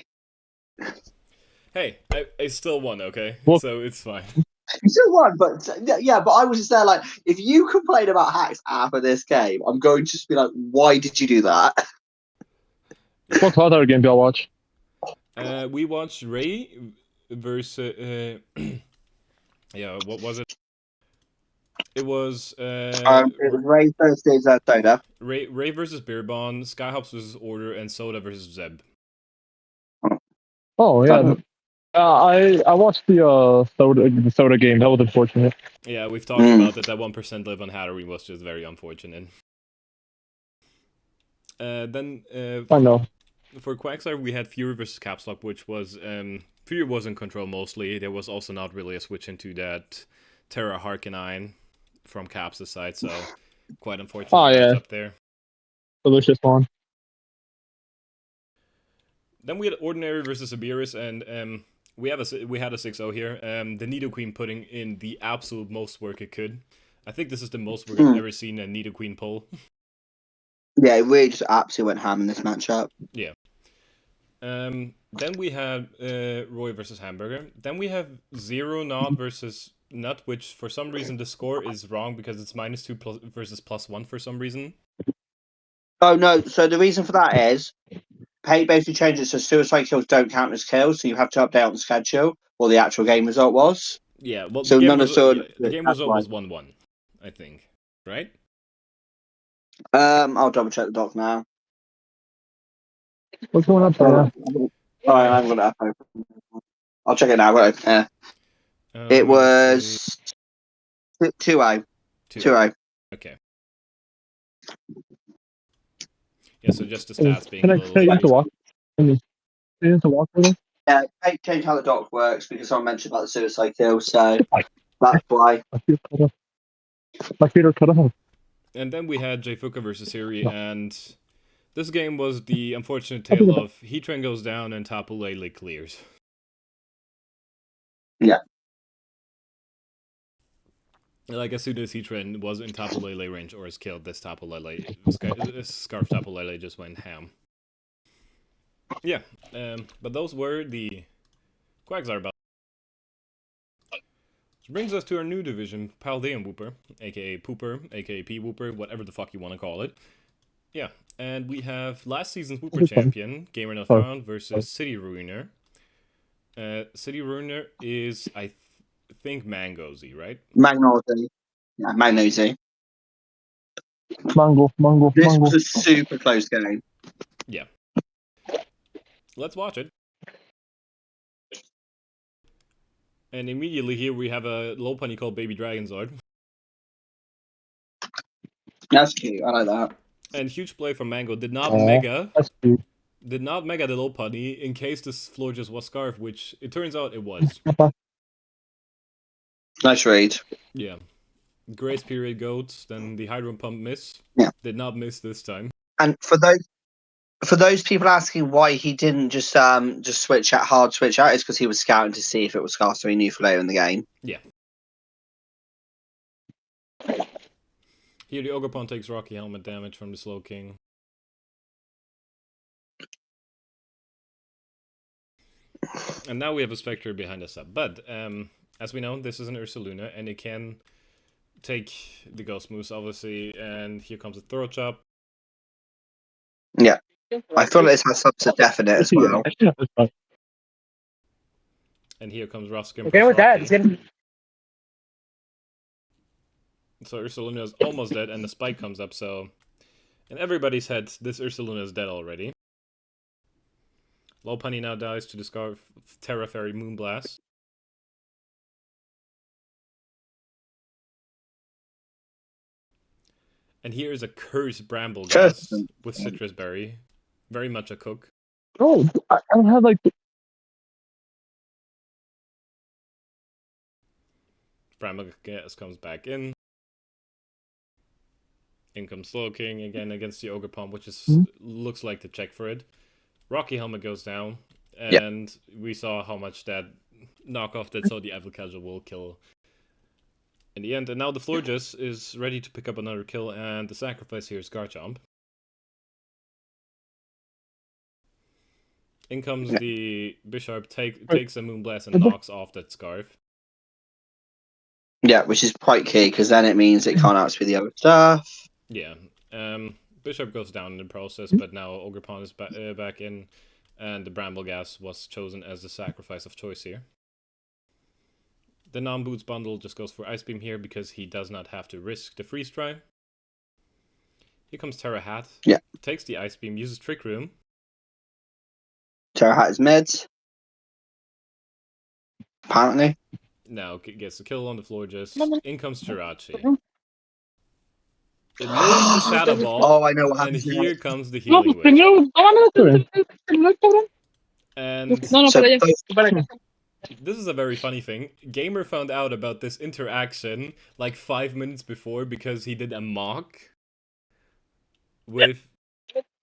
Hey, I still won, okay? So it's fine. You still won, but yeah, but I was just there like, if you complain about hacks after this game, I'm going to just be like, "Why did you do that?" What other game do I watch? We watched Ray versus yeah, what was it? It was It was Ray versus Soda. Ray versus Beerbon, Skyhops versus Order, and Soda versus Zeb. Oh yeah. I watched the soda game. That was unfortunate. Yeah, we've talked about it. That 1% live on Hatterene was just very unfortunate. Then I know. for Quagsire, we had Fury versus Caps Lock, which was Fury was in control mostly. There was also not really a switch into that Terra Harkenine from Caps' side, so quite unfortunate matchup there. Delicious one. Then we had Ordinary versus Abiris, and we had a 6-0 here. The Nidoqueen putting in the absolute most work it could. I think this is the most work I've ever seen a Nidoqueen pull. Yeah, it really just absolutely went ham in this matchup. Yeah. Then we had Roy versus Hamburger. Then we have Zero Nod versus Nut, which for some reason the score is wrong because it's -2 versus +1 for some reason. Oh no! So the reason for that is Pay basically changed it so suicide kills don't count as kills, so you have to update on the schedule what the actual game result was. Yeah, well, So the game, none of the game result was 1-1, I think, right? I'll double check the doc now. What's going on there? I'm gonna open. I'll check it now. Right? It was 2-0. 2-0. Okay. Yeah, so just the stats being Can a I little have to walk? Can you have to walk for them? Yeah, Pay changed how the doc works because someone mentioned about the suicide kill, so that's why. My feet are cut off. And then we had Jfuka versus Siri, and this game was the unfortunate tale of Heatran goes down and Tapu Lele clears. Yeah. Like, as soon as Heatran was in Tapu Lele range or is killed, this Tapu Lele, Scarf Tapu Lele just went ham. Yeah, but those were the Quagsire battles. Which brings us to our new division, Paldean Wooper, aka Pooper, aka P-Wooper, whatever the fuck you want to call it. Yeah, and we have last season's Wooper champion, Gamer Not Found, versus City Ruiner. City Ruiner is, I think, Mangozy, right? Magnozy. Yeah, Magnozy. Mango. This was a super close game. Yeah. Let's watch it. And immediately here we have a Lopunny called Baby Dragonzord. That's cute. I like that. And huge play from Mango. Did not mega the Lopunny in case this floor just was Scarf, which it turns out it was. Nice read. Yeah. Grace period goats, then the Hydro Pump miss. Yeah. Did not miss this time. And for those people asking why he didn't just switch out, is because he was scouting to see if it was Scarf, so he knew for later in the game. Yeah. Here the Ogerpon takes Rocky Helmet damage from the Slow King. And now we have a Spectre behind us up. But as we know, this is an Ursaluna, and it can take the Ghost Moose, obviously. And here comes a Throat Chop. Yeah. I feel like this has such a definite as well. And here comes Ruskin. Okay, with that, so Ursaluna is almost dead, and the spike comes up, so in everybody's head, this Ursaluna is dead already. Lopunny now dies to discard Terra Fairy Moonblast. And here is a cursed Bramble Gas with Citrus Berry. Very much a cook. Oh, I don't have like. Bramble Gas comes back in. In comes Slow King again against the Ogerpon, which is looks like the check for it. Rocky Helmet goes down, and we saw how much that knockoff that saw the Evil Casual will kill in the end. And now the Florges is ready to pick up another kill, and the sacrifice here is Garchomp. In comes the Bishop, takes a Moonblast and knocks off that Scarf. Yeah, which is quite key, because then it means it can't outspeed the other stuff. Yeah. Bishop goes down in the process, but now Ogerpon is back in, and the Bramble Gas was chosen as the sacrifice of choice here. The non-boots bundle just goes for Ice Beam here because he does not have to risk the freeze dry. Here comes Terra Hat. Yeah. Takes the Ice Beam, uses Trick Room. Terra Hat is mids. Apparently. Now gets the kill on the floor just. In comes Jirachi. It lives the Shadow Ball. Oh, I know what And happens here next. comes the Healing Wish. And So this is a very funny thing. Gamer found out about this interaction like 5 minutes before because he did a mock with...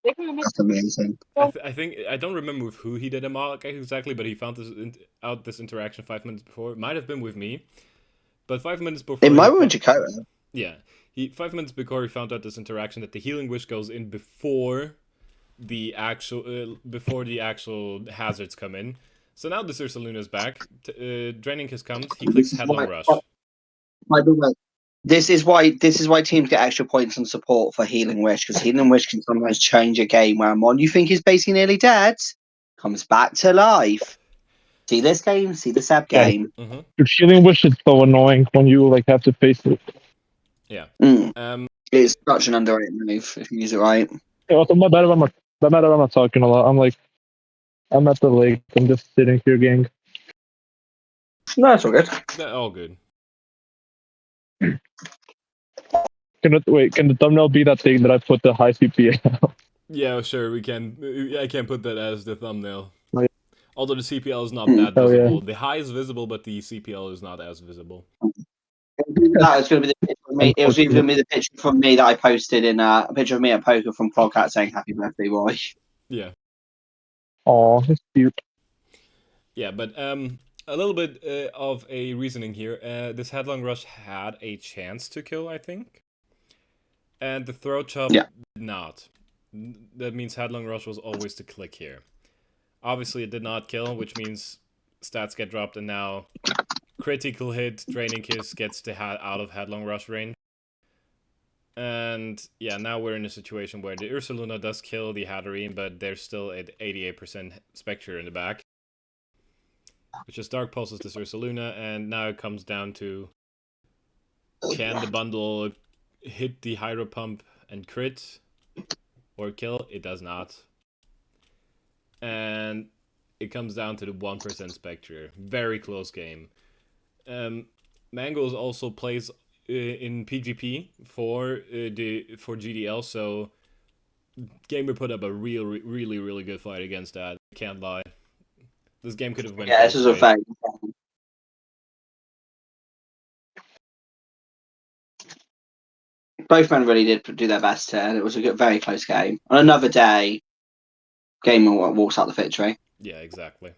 that's amazing. I think I don't remember with who he did a mock exactly, but he found this interaction 5 minutes before. It might have been with me, but 5 minutes before. It might be with Jakota. Yeah, 5 minutes before he found out this interaction that the Healing Wish goes in before the actual hazards come in. So now the Ursaluna's back. Draining Kiss comes. He clicks Headlong Rush. By the way, this is why teams get extra points on support for Healing Wish, because Healing Wish can sometimes change a game where one you think is basically nearly dead comes back to life. See this game, see the Seb game. Mm-hmm. Your Healing Wish is so annoying when you like have to face it. Yeah. It's such an underrated move if you use it right. Yeah, also, my bad if I'm not talking a lot. I'm at the lake. I'm just sitting here, gang. No, it's all good. All good. Can the thumbnail be that thing that I put the high CPL? Yeah, sure, we can. I can put that as the thumbnail. Right. Although the CPL is not that Oh, visible. yeah. The high is visible, but the CPL is not as visible. That was going to be the picture of me. It was even going to be the picture from me that I posted in a picture of me at poker from Clodcast saying "Happy Birthday, Roy." Yeah. Aw, that's cute. Yeah, but a little bit of a reasoning here. This Headlong Rush had a chance to kill, I think. And the Throat Chop did not. That means Headlong Rush was always to click here. Obviously, it did not kill, which means stats get dropped, and now critical hit, Draining Kiss gets the hat out of Headlong Rush range. And yeah, now we're in a situation where the Ursaluna does kill the Hatterene, but there's still an 88% Spectre in the back. Which just Dark Pulses this Ursaluna, and now it comes down to, can the bundle hit the Hydro Pump and crit or kill? It does not. And it comes down to the 1% Spectre. Very close game. Mangos also plays in PGP for GDL, so Gamer put up a really good fight against that. Can't lie. This game could have went. Yeah, this is a fact. Both men really did do their best here, and it was a very close game. On another day, Gamer walks out the victory. Yeah, exactly.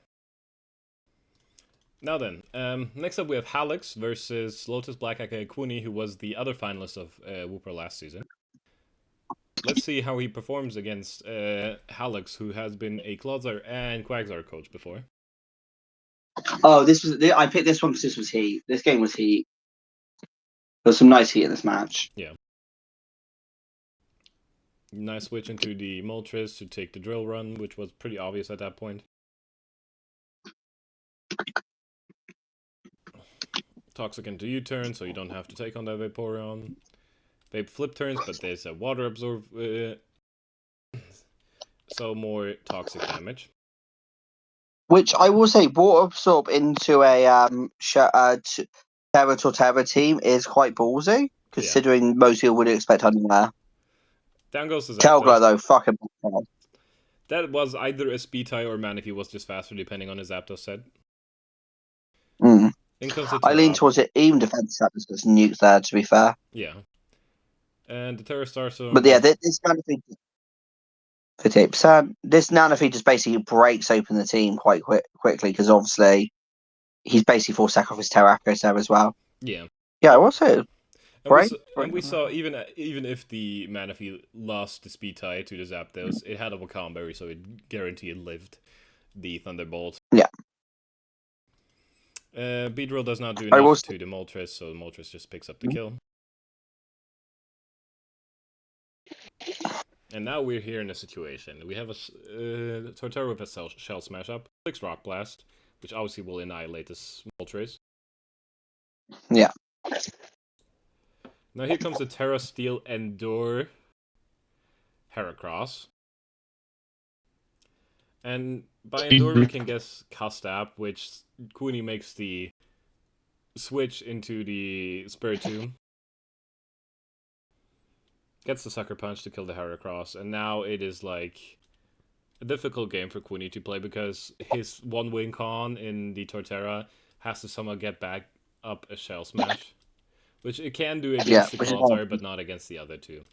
Now then, next up we have Halix versus Lotus Black aka Kuni, who was the other finalist of Whooper last season. Let's see how he performs against Halix, who has been a Clodsire and Quagsire coach before. Oh, I picked this one because this was heat. This game was heat. There was some nice heat in this match. Yeah. Nice switch into the Moltres to take the drill run, which was pretty obvious at that point. Toxic into U-turn, so you don't have to take on that Vaporeon. Vape flip turns, but there's a water absorb, so more toxic damage. Which I will say, water absorb into a Terra Torterra team is quite ballsy, considering most people would expect underwear. Down goes the Telgla though, fucking. That was either a speed tie or Manaphy was just faster, depending on his Zapdos set. I lean towards it. Even defense Zapdos gets nukes there. To be fair. Yeah. And the Terra Star Stone. But yeah, this Manaphy. 58%. This Manaphy just basically breaks open the team quite quickly because obviously he's basically forced sack off his Terracos there as well. Yeah. Yeah, what's it? And we saw even if the Manaphy lost the speed tie to the Zapdos, it had a Wakanda so it guaranteed lived the Thunderbolt. Yeah. Beedrill does not do enough to the Moltres, so the Moltres just picks up the kill. And now we're here in a situation. We have a Torterra with a Shell Smash up, clicks Rock Blast, which obviously will annihilate this Moltres. Yeah. Now here comes the Terra Steel Endure Heracross. And by Endure we can guess Custap, which Cooney makes the switch into the Spiritomb. Gets the Sucker Punch to kill the Heracross, and now it is like a difficult game for Queenie to play because his one win con in the Torterra has to somehow get back up a Shell Smash, which it can do against the Clodsire, but not against the other two.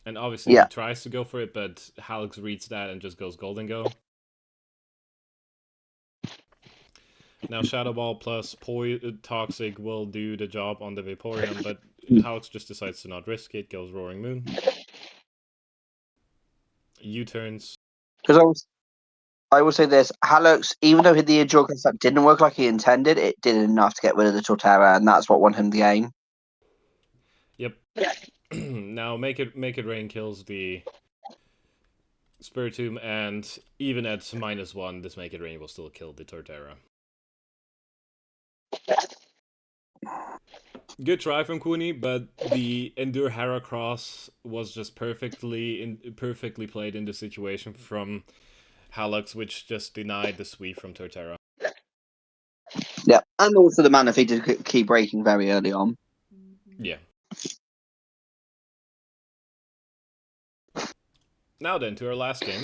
And obviously he tries to go for it, but Halix reads that and just goes Golden Go. Now Shadow Ball plus Toxic will do the job on the Vaporeon, but Halix just decides to not risk it, goes Roaring Moon. U-turns. Because I will say this, Halux, even though the Endure concept didn't work like he intended, it did enough to get rid of the Torterra, and that's what won him the game. Yep. Now Make It Rain kills the Spiritomb, and even at -1, this Make It Rain will still kill the Torterra. Good try from Cooney, but the Endure Heracross was just perfectly played in the situation from Halux, which just denied the sweep from Torterra. Yeah, and also the mana feed to keep breaking very early on. Yeah. Now then, to our last game.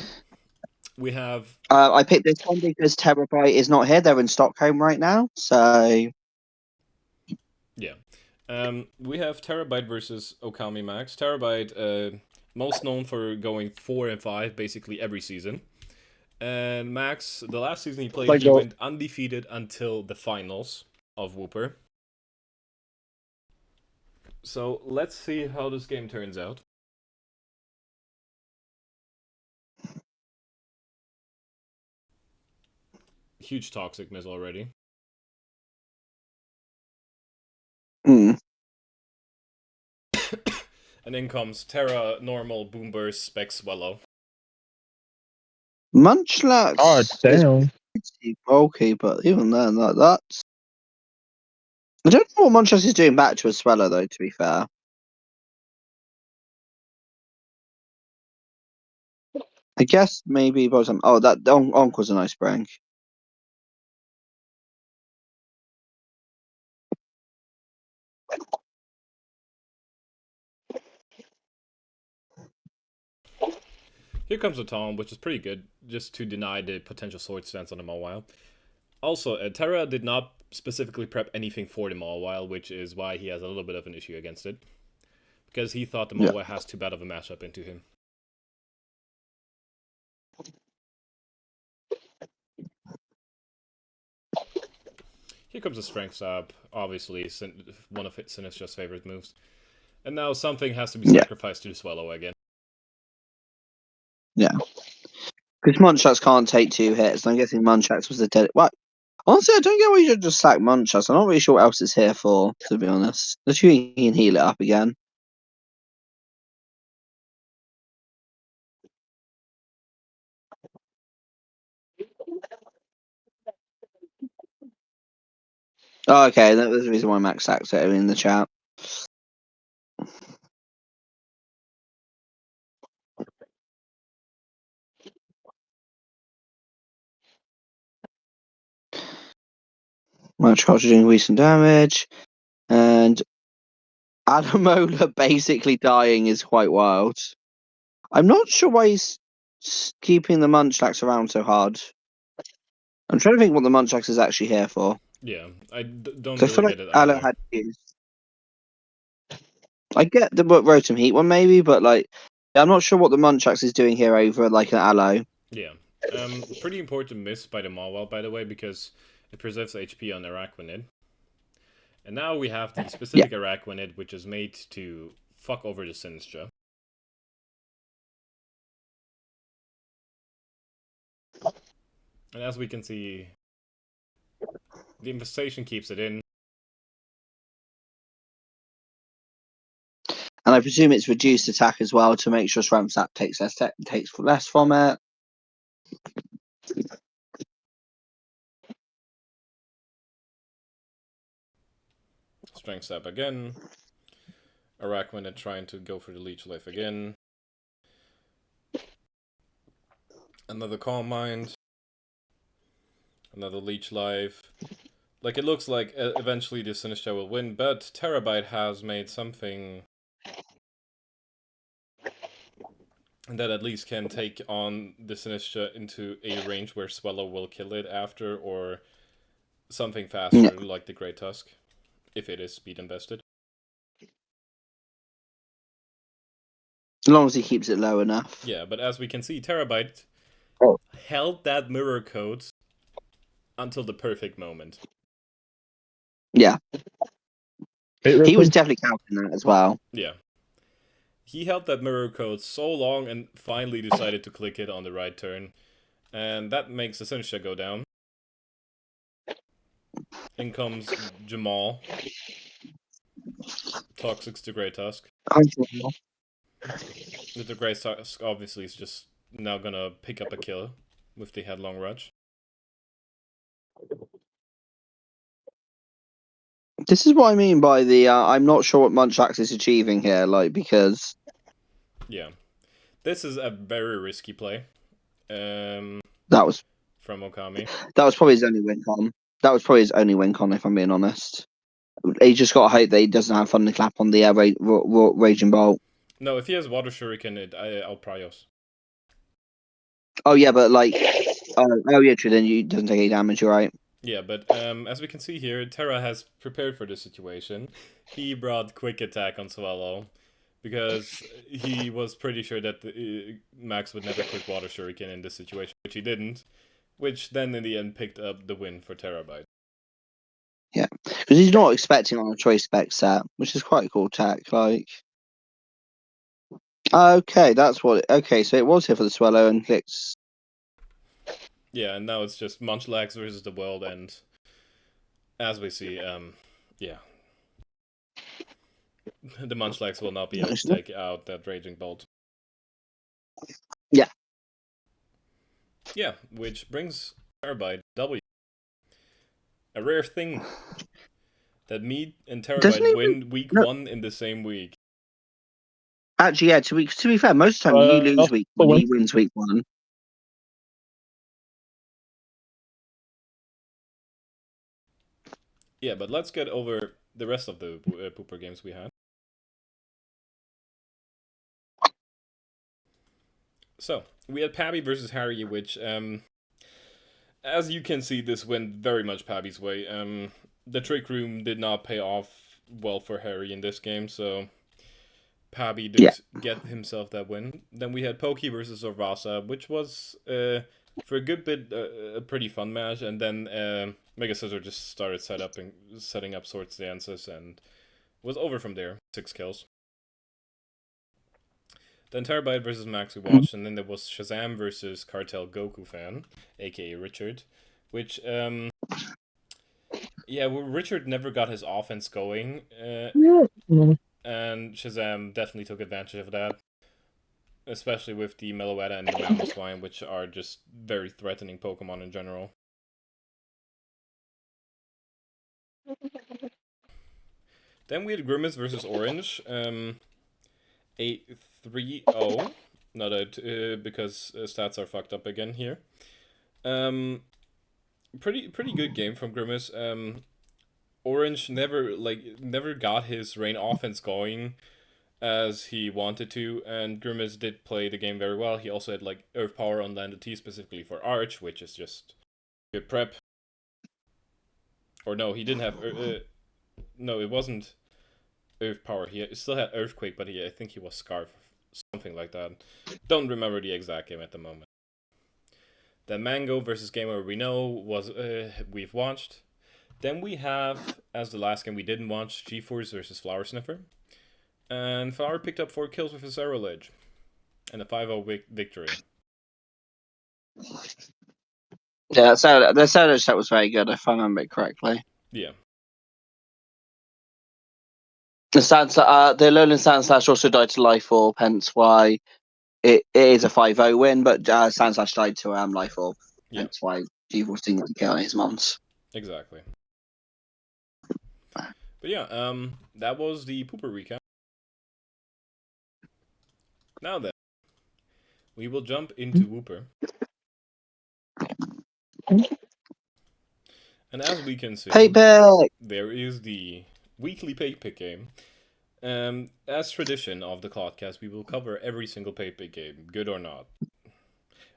We have... I picked this one because Terabyte is not here. They're in Stockholm right now, so... Yeah. We have Terabyte versus Okami Max. Terabyte, most known for going 4 and 5 basically every season. And Max, the last season he played, he went undefeated until the finals of Wooper. So let's see how this game turns out. Huge Toxic miss already. Mm. And in comes Terra, Normal, Boom Burst, Spec Swallow. Munchlax is pretty bulky, but even then, that's... I don't know what Munchlax is doing back to a Swallow, though, to be fair. I guess maybe bottom. Oh, that Onk was a nice prank. Here comes a Tom, which is pretty good, just to deny the potential Sword Stance on the Mawile. Also, Terra did not specifically prep anything for the Mawile, which is why he has a little bit of an issue against it. Because he thought the Mawile has too bad of a matchup into him. Here comes a Strength Stab, obviously one of Sinistra's favorite moves. And now something has to be sacrificed to the Swallow again. Yeah. Because Munchlax can't take 2 hits, and I'm guessing Munchlax was the dead... What? Honestly, I don't get why you should just sack Munchlax. I'm not really sure what else it's here for, to be honest. Let's you can heal it up again. Oh, okay, that was the reason why Max sacked it in the chat. Munchlax doing recent damage, and Adamola basically dying is quite wild. I'm not sure why he's keeping the Munchlax around so hard. I'm trying to think what the Munchlax is actually here for. Yeah, I don't I feel really like get it Aloe either. had used. I get the Rotom Heat one maybe, but like, I'm not sure what the Munchlax is doing here over like an Aloe. Yeah. Pretty important miss by the Mawile, by the way, because it preserves HP on Araquanid. And now we have the specific Araquanid, which is made to fuck over the Sinistra. And as we can see, the Infestation keeps it in. And I presume it's reduced attack as well to make sure Sramsat takes less from it. Strength Sap again. Araquanid trying to go for the Leech Life again. Another Calm Mind. Another Leech Life. Like, it looks like eventually the Sinistcha will win, but Terabyte has made something that at least can take on the Sinistcha into a range where Swallow will kill it after, or something faster like the Great Tusk, if it is speed invested. As long as he keeps it low enough. Yeah, but as we can see, Terabyte held that mirror coat until the perfect moment. Yeah. He was definitely counting that as well. Yeah. He held that mirror coat so long and finally decided to click it on the right turn. And that makes the Sinistcha go down. In comes Jamal. Toxics to Grey Tusk. The Grey Tusk obviously is just now gonna pick up a kill with the Headlong Rush. This is what I mean by the I'm not sure what Munchlax is achieving here, like, because... Yeah. This is a very risky play. That was... From Okami. That was probably his only win con. That was probably his only win con, if I'm being honest. He just got to hope that he doesn't have Thunderclap on the Raging Bolt. No, if he has Water Shuriken, I'll Prios. Oh, yeah, but, like... yeah, true, then he doesn't take any damage, you're right. Yeah, but as we can see here, Terra has prepared for this situation. He brought Quick Attack on Swallow, because he was pretty sure that Max would never quick Water Shuriken in this situation, which he didn't, which then in the end picked up the win for Terabyte. Yeah, because he's not expecting on a choice spec set, which is quite a cool tech, like... Okay, that's what... Okay, so it was here for the Swallow and clicks... Yeah, and now it's just Munchlax versus the world, and as we see, yeah. The Munchlax will not be able to take out that Raging Bolt. Yeah. Yeah, which brings Terabyte W. A rare thing. That me and Terabyte win week 1 in the same week. Actually, yeah, to be fair, most of the time you lose week 1, he wins week 1. Yeah, but let's get over the rest of the pooper games we had. So, we had Pabby versus Harry, which, as you can see, this went very much Pabby's way. The Trick Room did not pay off well for Harry in this game, so Pabby did get himself that win. Then we had Pokey versus Orvasa, which was, for a good bit, a pretty fun match, and then Mega Scissor just started setting up Swords Dances, and was over from there. 6 kills. Then Terabyte versus Max we watched, and then there was Shazam versus Cartel Goku Fan, aka Richard, which, yeah, well, Richard never got his offense going, and Shazam definitely took advantage of that, especially with the Meloetta and the Mamoswine, which are just very threatening Pokemon in general. Then we had Grimace versus Orange, a 3-0, not a because stats are fucked up again here. Pretty good game from Grimace. Orange never got his rain offense going as he wanted to, and Grimace did play the game very well. He also had like Earth Power on Landed T specifically for Arch, which is just good prep. Or no, he didn't have no, it wasn't Earth Power. He still had Earthquake, but I think he was Scarf, something like that. Don't remember the exact game at the moment. Then Mango versus Game Over We Know was we've watched. Then we have, as the last game we didn't watch, G-Force versus Flower Sniffer. And Flower picked up 4 kills with his Arrow Ledge. And a 5-0 victory. Yeah, the solo set was very good, if I remember it correctly. Yeah. The Alolan Sandslash also died to Life Orb, hence why it is a 5-0 win, but Sandslash died to Life Orb, hence why G-Force didn't get to kill his mons. Exactly. But yeah, that was the Pooper recap. Now then, we will jump into Whooper. And as we can see, Payback! there is the weekly pay pick game. As tradition of the Clodcast, we will cover every single pay pick game, good or not.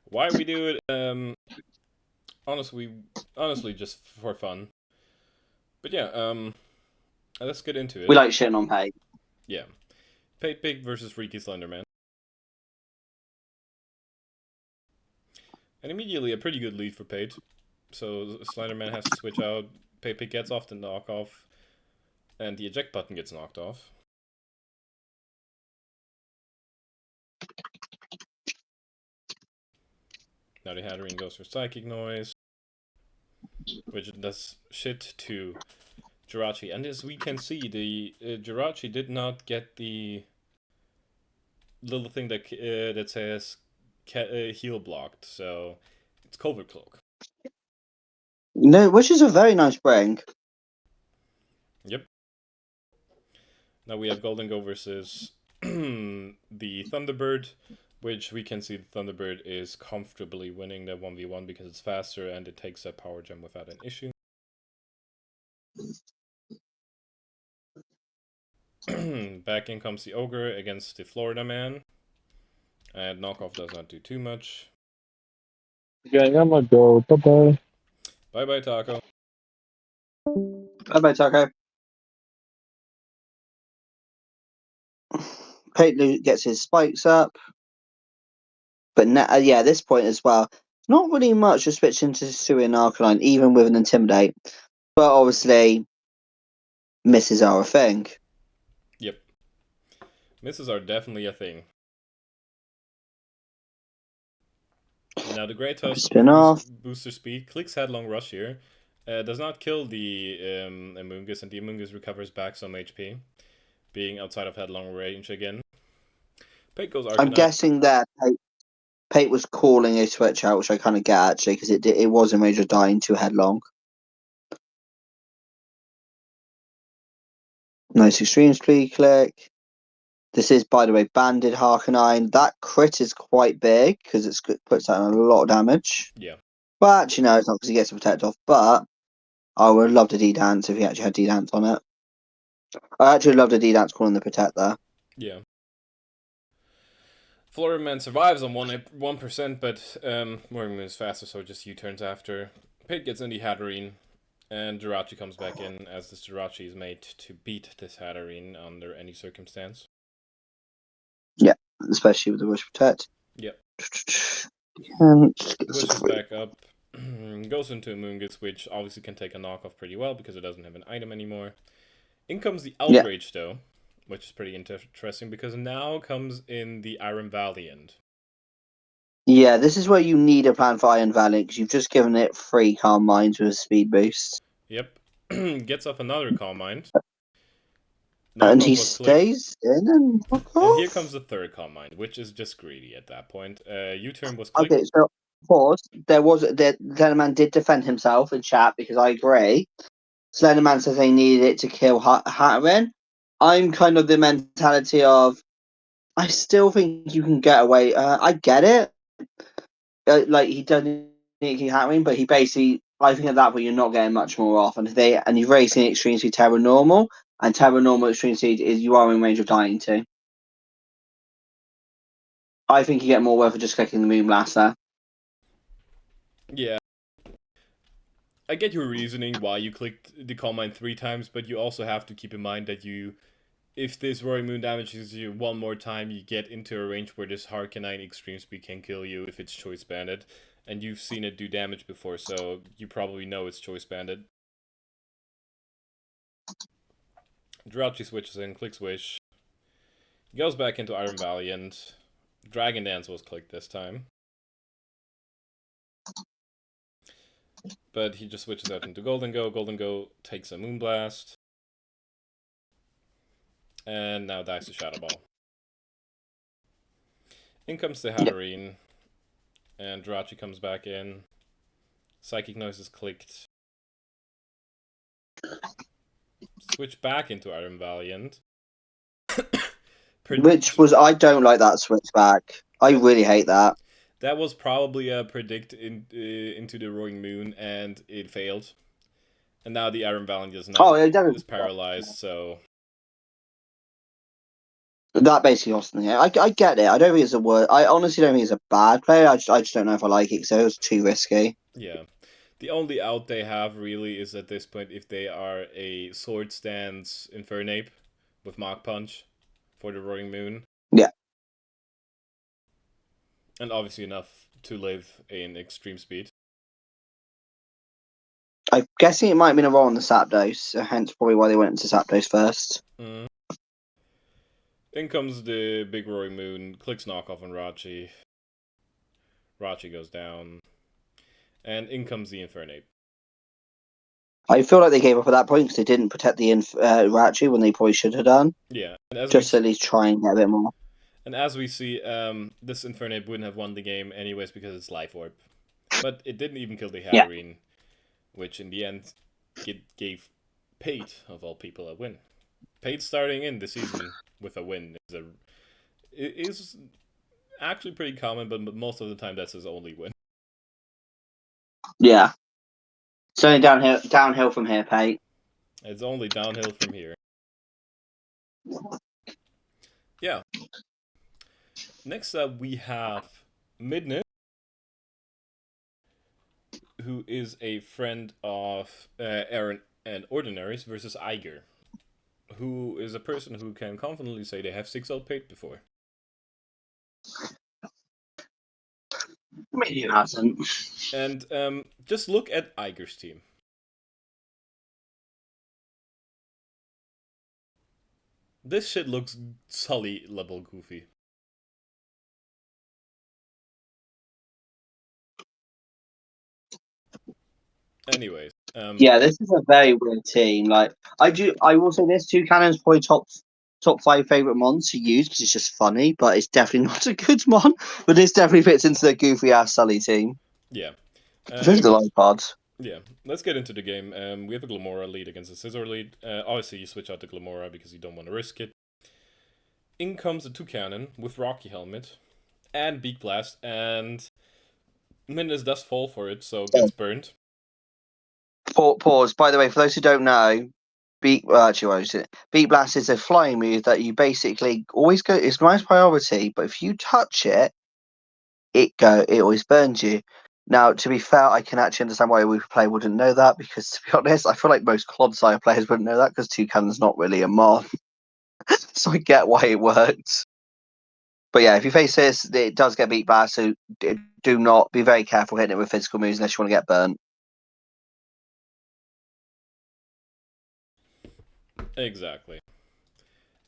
Why we do it? Honestly, just for fun. But yeah, let's get into it. We like shitting on Pay. Yeah, Pay Pig versus Freaky Slenderman. And immediately a pretty good lead for Pate. So Slenderman has to switch out. Pay Pig gets off the knockoff, and the eject button gets knocked off. Now the Hatterene goes for Psychic Noise, which does shit to Jirachi. And as we can see, the Jirachi did not get the little thing that says heal blocked, so it's Covert Cloak. No, which is a very nice bring. Yep. Now we have Golden Go versus the Thunderbird, which we can see the Thunderbird is comfortably winning the 1v1 because it's faster and it takes a power gem without an issue. Back in comes the Ogre against the Florida Man. And knockoff does not do too much. Yeah, I'm gonna go. Bye bye. Bye bye, Taco. Bye-bye, Taco. Pate gets his spikes up. But now, yeah, at this point as well, not really much to switch into Sui and Arcanine, even with an Intimidate. But obviously, misses are a thing. Yep. Misses are definitely a thing. Now the Great Tusk Spin off. booster speed clicks Headlong Rush here. Does not kill the Amoonguss, and the Amoonguss recovers back some HP, being outside of Headlong range again. Pate goes Arcanine. I'm guessing that Pate was calling a switch out, which I kind of get actually, because it was a major dying too headlong. Nice extreme speed click. This is, by the way, banded Harkonine. That crit is quite big because it puts down a lot of damage. Yeah. But actually, no, it's not because he gets a protect off. But I would love to D-Dance if he actually had D-Dance on it. I actually love the D-Dance calling the protect there. Yeah. Florida Man survives on 1%, but Morgan is faster, so just U-turns after. Pate gets in the Hatterene, and Jirachi comes back in, as this Jirachi is made to beat this Hatterene under any circumstance. Yeah, especially with the Wish Protect. Yep. Pushes Pushes back up, goes into a Moongus, which obviously can take a knockoff pretty well because it doesn't have an item anymore. In comes the Outrage, though, which is pretty interesting because now comes in the Iron Valiant. Yeah, this is where you need a plan for Iron Valiant because you've just given it 3 Calm Minds with a speed boost. Yep. Gets off another Calm Mind. And Knockoff he was clicked. stays in and knock off? And here comes the third Calm Mind, which is just greedy at that point. U-turn was clicked. Okay, so pause. Slenderman did defend himself in chat because I agree. Slenderman says they needed it to kill Hatterin. I'm kind of the mentality of I still think you can get away. I get it. Like he doesn't need to keep Hatterin, but he basically I think at that point you're not getting much more off. And you've already seen Extreme Speed Terra Normal, and Terra Normal Extreme Speed is you are in range of dying to. I think you get more worth of just clicking the Moonblast there. Yeah. I get your reasoning why you clicked the Calm Mind 3 times, but you also have to keep in mind that if this Roaring Moon damages you one more time, you get into a range where this Harkonine Extreme Speed can kill you if it's Choice Banded. And you've seen it do damage before, so you probably know it's Choice Banded. Jirachi switches in, clicks Wish. Goes back into Iron Valiant. Dragon Dance was clicked this time. But he just switches out into Golden Go. Golden Go takes a Moonblast. And now dies to Shadow Ball. In comes the Hatterene. And Jirachi comes back in. Psychic Noise is clicked. switch back into Iron Valiant. Which was, I don't like that switch back. I really hate that. That was probably a predict into the Roaring Moon, and it failed. And now the Iron Valiant is paralyzed, so... That basically lost me. I get it. I don't think it's a word. I honestly don't think it's a bad play. I just don't know if I like it because it was too risky. Yeah. The only out they have, really, is at this point if they are a Sword Stance Infernape with Mach Punch for the Roaring Moon. Yeah. And obviously enough to live in extreme speed. I'm guessing it might have been a roll on the Zapdos, so hence probably why they went into Zapdos first. In comes the big Roaring Moon, clicks knockoff on Rachi. Rachi goes down. And in comes the Infernape. I feel like they gave up at that point because they didn't protect the Rachi when they probably should have done. Yeah. And just at least try and get a bit more. And as we see, this Infernape wouldn't have won the game anyways because it's Life Orb. But it didn't even kill the Hatterene, which in the end gave Pate, of all people, a win. Pate starting in the season with a win is actually pretty common, but most of the time that's his only win. Yeah. It's only downhill from here, Pate. It's only downhill from here. Yeah. Next up, we have Midnight, who is a friend of Aaron and Ordinaries, versus Iger, who is a person who can confidently say they have 6-0 Pate before. Maybe it hasn't. And just look at Iger's team. This shit looks Sully level goofy. Anyways, yeah, this is a very weird team. Like, I will say this: Toucannon's probably top 5 favorite mons to use because it's just funny, but it's definitely not a good mon. But this definitely fits into the goofy ass Sully team. Yeah. Especially the life cards. Yeah, let's get into the game. We have a Glamora lead against a Scizor lead. Obviously, you switch out the Glamora because you don't want to risk it. In comes the Toucannon with Rocky Helmet and Beak Blast, and Minus does fall for it, so gets burned. Pause. By the way, for those who don't know, Beak Blast is a flying move that you basically always go. It's nice priority, but if you touch it, it always burns you. Now, to be fair, I can actually understand why a Wooper player wouldn't know that because, to be honest, I feel like most Clodsire players wouldn't know that because Toucannon's not really a mon. So I get why it works. But yeah, if you face this, it does get Beak Blast, so do not be very careful hitting it with physical moves unless you want to get burnt. Exactly.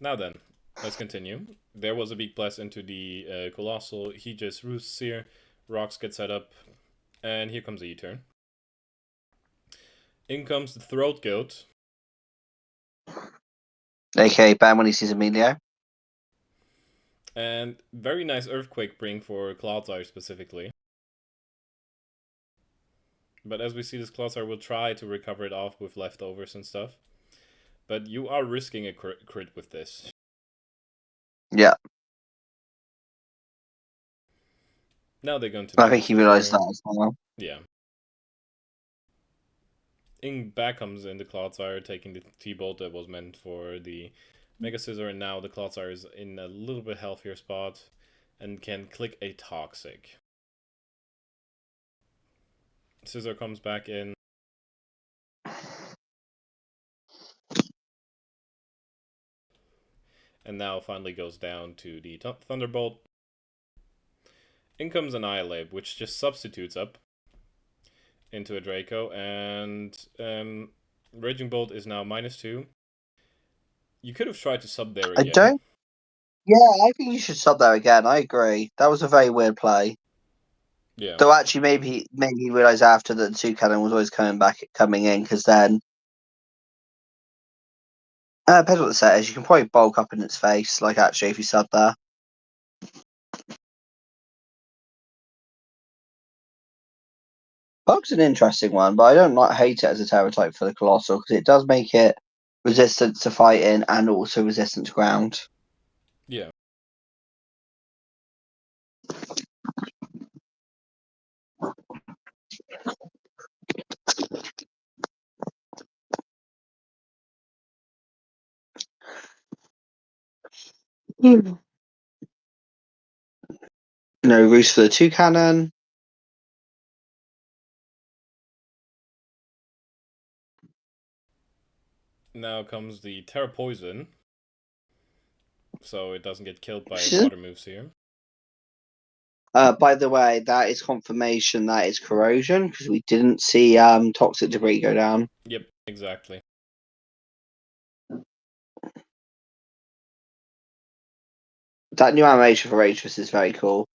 Now then, let's continue. There was a Beak Blast into the Colossal. He just roosts here. Rocks get set up. And here comes the U-turn. In comes the Throat Goat. Okay, ban when he sees Emilio. And very nice Earthquake bring for Clodsire specifically. But as we see, this Clodsire will try to recover it off with leftovers and stuff. But you are risking a crit with this. Yeah. Now they're going to... I think he realised that as well. Yeah. Back comes in the Clodsire, taking the T-Bolt that was meant for the Mega Scizor, and now the Clodsire is in a little bit healthier spot and can click a Toxic. Scizor comes back in. And now finally goes down to the Thunderbolt. In comes Annihilate, which just substitutes up into a Draco, and Raging Bolt is now -2. You could have tried to sub there again. Yeah, I think you should sub there again. I agree. That was a very weird play. Yeah. Though actually, maybe he realised after that the Toucannon was always coming in, because then depends what the set is. You can probably bulk up in its face, like actually if you sub there. Bulk's an interesting one, but I don't hate it as a Terra type for the Colossal because it does make it resistant to fighting and also resistant to ground. Yeah. No roost for the Toucannon. Now comes the Terra Poison. So it doesn't get killed by Shit. water moves here. By the way, that is confirmation that is corrosion because we didn't see toxic debris go down. Yep, exactly. That new animation for Rangers is very cool.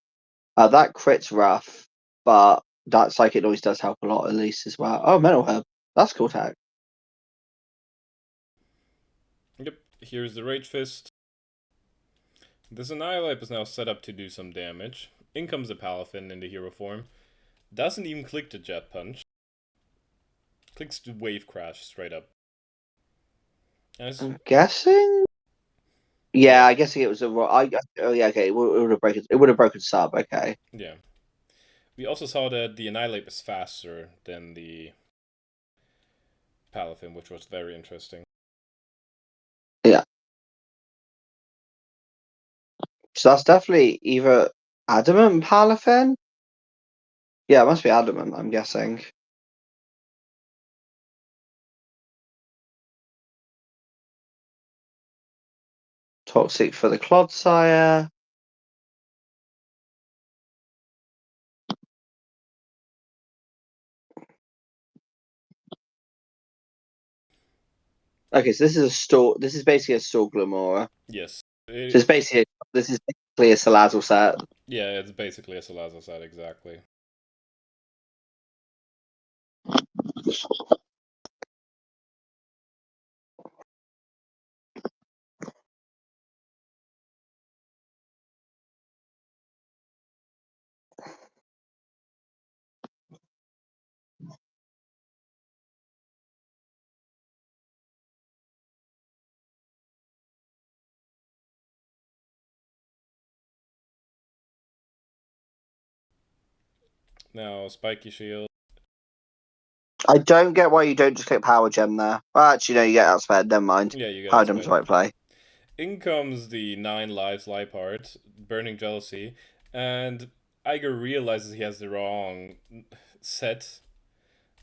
That crit's rough, but that psychic noise does help a lot at least as well. Oh, Metal Herb. That's cool tag. Yep, here's the Rage Fist. This Annihilate is now set up to do some damage. In comes the Palafin in the hero form. Doesn't even click the Jet Punch. Clicks the Wave Crash straight up. I'm guessing. Yeah, I guess it was a. Oh yeah, okay. It would have broken. It would have broken sub. Okay. Yeah. We also saw that the Annihilate is faster than the Palafin, which was very interesting. Yeah. So that's definitely either Adamant Palafin. Yeah, it must be Adamant. I'm guessing. Toxic for the Clodsire. Okay, so this is a store. This is basically a store Glamora. Yes. So it's basically this is basically a Salazzle set. Yeah, it's basically a Salazzle set, exactly. Now, Spiky Shield. I don't get why you don't just click Power Gem there. Well, actually, no, you get outsped. Never mind. Yeah, you get Power Gem's the right play. In comes the 9 lives Lipard, Burning Jealousy, and Iger realizes he has the wrong set,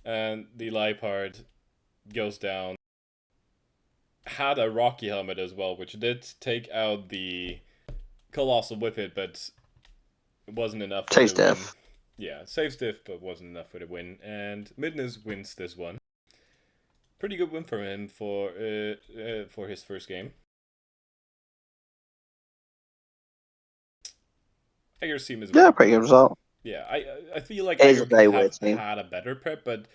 and the Lipard goes down. Had a Rocky helmet as well, which did take out the Colossal with it, but it wasn't enough for Saves the win. diff. Yeah, saves diff, but wasn't enough for the win. And Midness wins this one. Pretty good win for him for his first game. Iger's team is pretty good result. Yeah, I feel like It is a Iger very could weird have team. had a better prep, but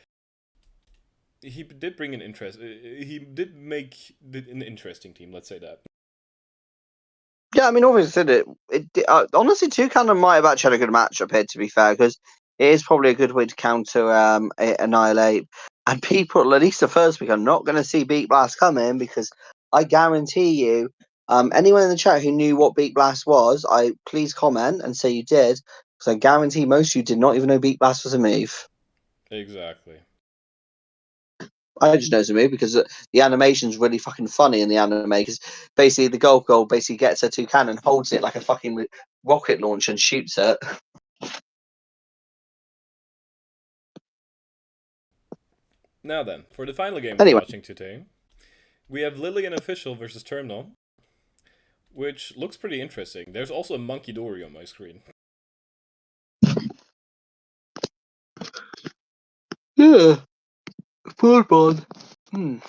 he did bring an interest. He did make an interesting team. Let's say that. Yeah, I mean, obviously, honestly, Toucannon might have actually had a good matchup here, to be fair, because it is probably a good way to counter Annihilate. And people, at least the first week, are not going to see Beak Blast coming because I guarantee you, anyone in the chat who knew what Beak Blast was, please comment and say you did, because I guarantee most of you did not even know Beak Blast was a move. Exactly. I just know it's a move because the animation's really fucking funny in the anime. Because basically, the golf goal basically gets a Toucannon, holds it like a fucking rocket launcher, and shoots it. Now then, for the final game Anyway. we're watching today, we have Lillian Official versus Terminal, which looks pretty interesting. There's also a Monkey Dory on my screen. Yeah. Football. Hmm.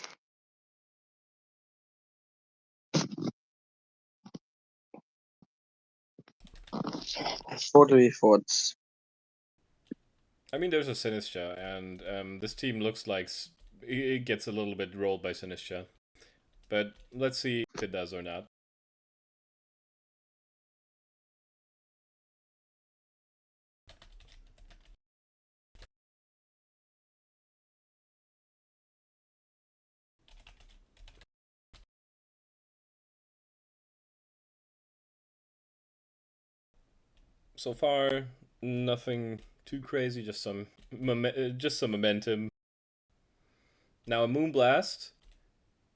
What do we forwards? I mean, there's a Sinistra, and this team looks like it gets a little bit rolled by Sinistra. But let's see if it does or not. so far, nothing too crazy. Just some momentum. Now a Moonblast,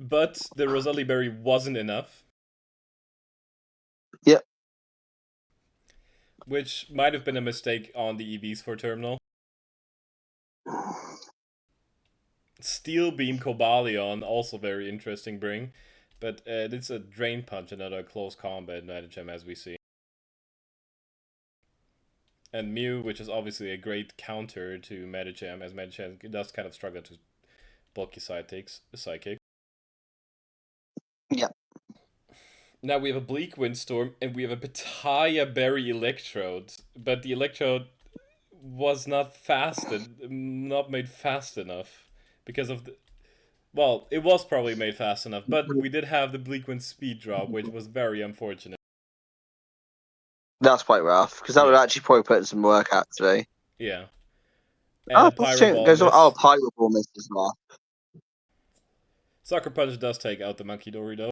but the Rosalie Berry wasn't enough. Yep. Which might have been a mistake on the EVs for Terminal. Steel Beam Cobalion, also very interesting bring. But it's a Drain Punch, another close combat Medicham, as we see. And Mew, which is obviously a great counter to Medicham, as Medicham does kind of struggle to bulky Psychic. Yeah. Now we have a Bleak Windstorm, and we have a Pitaya Berry Electrode. But the Electrode was not made fast enough. Because of the... Well, it was probably made fast enough, but we did have the Bleak Wind speed drop, which was very unfortunate. That's quite rough, because that would actually probably put in some work out today. Yeah. And Pyro Ball miss. Pyro Ball miss as well. Sucker Punch does take out the Monkey Dory, though.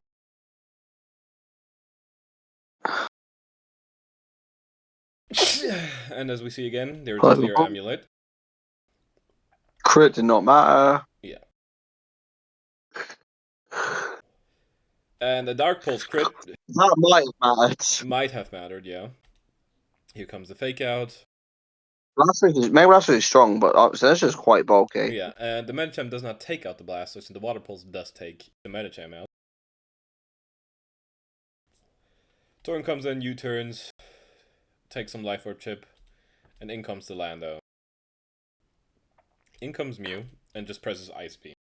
And as we see again, there's a clear Amulet. Crit did not matter. Yeah. And the Dark Pulse crit... That might have mattered. Might have mattered, yeah. Here comes the Fake Out. Maybe that's really strong, but that's just quite bulky. Yeah, and the Medicham does not take out the Blastoise, and the Water Pulse does take the Medicham out. Torn comes in, U-turns, takes some Life Orb Chip, and in comes the Lando. In comes Mew, and just presses Ice Beam.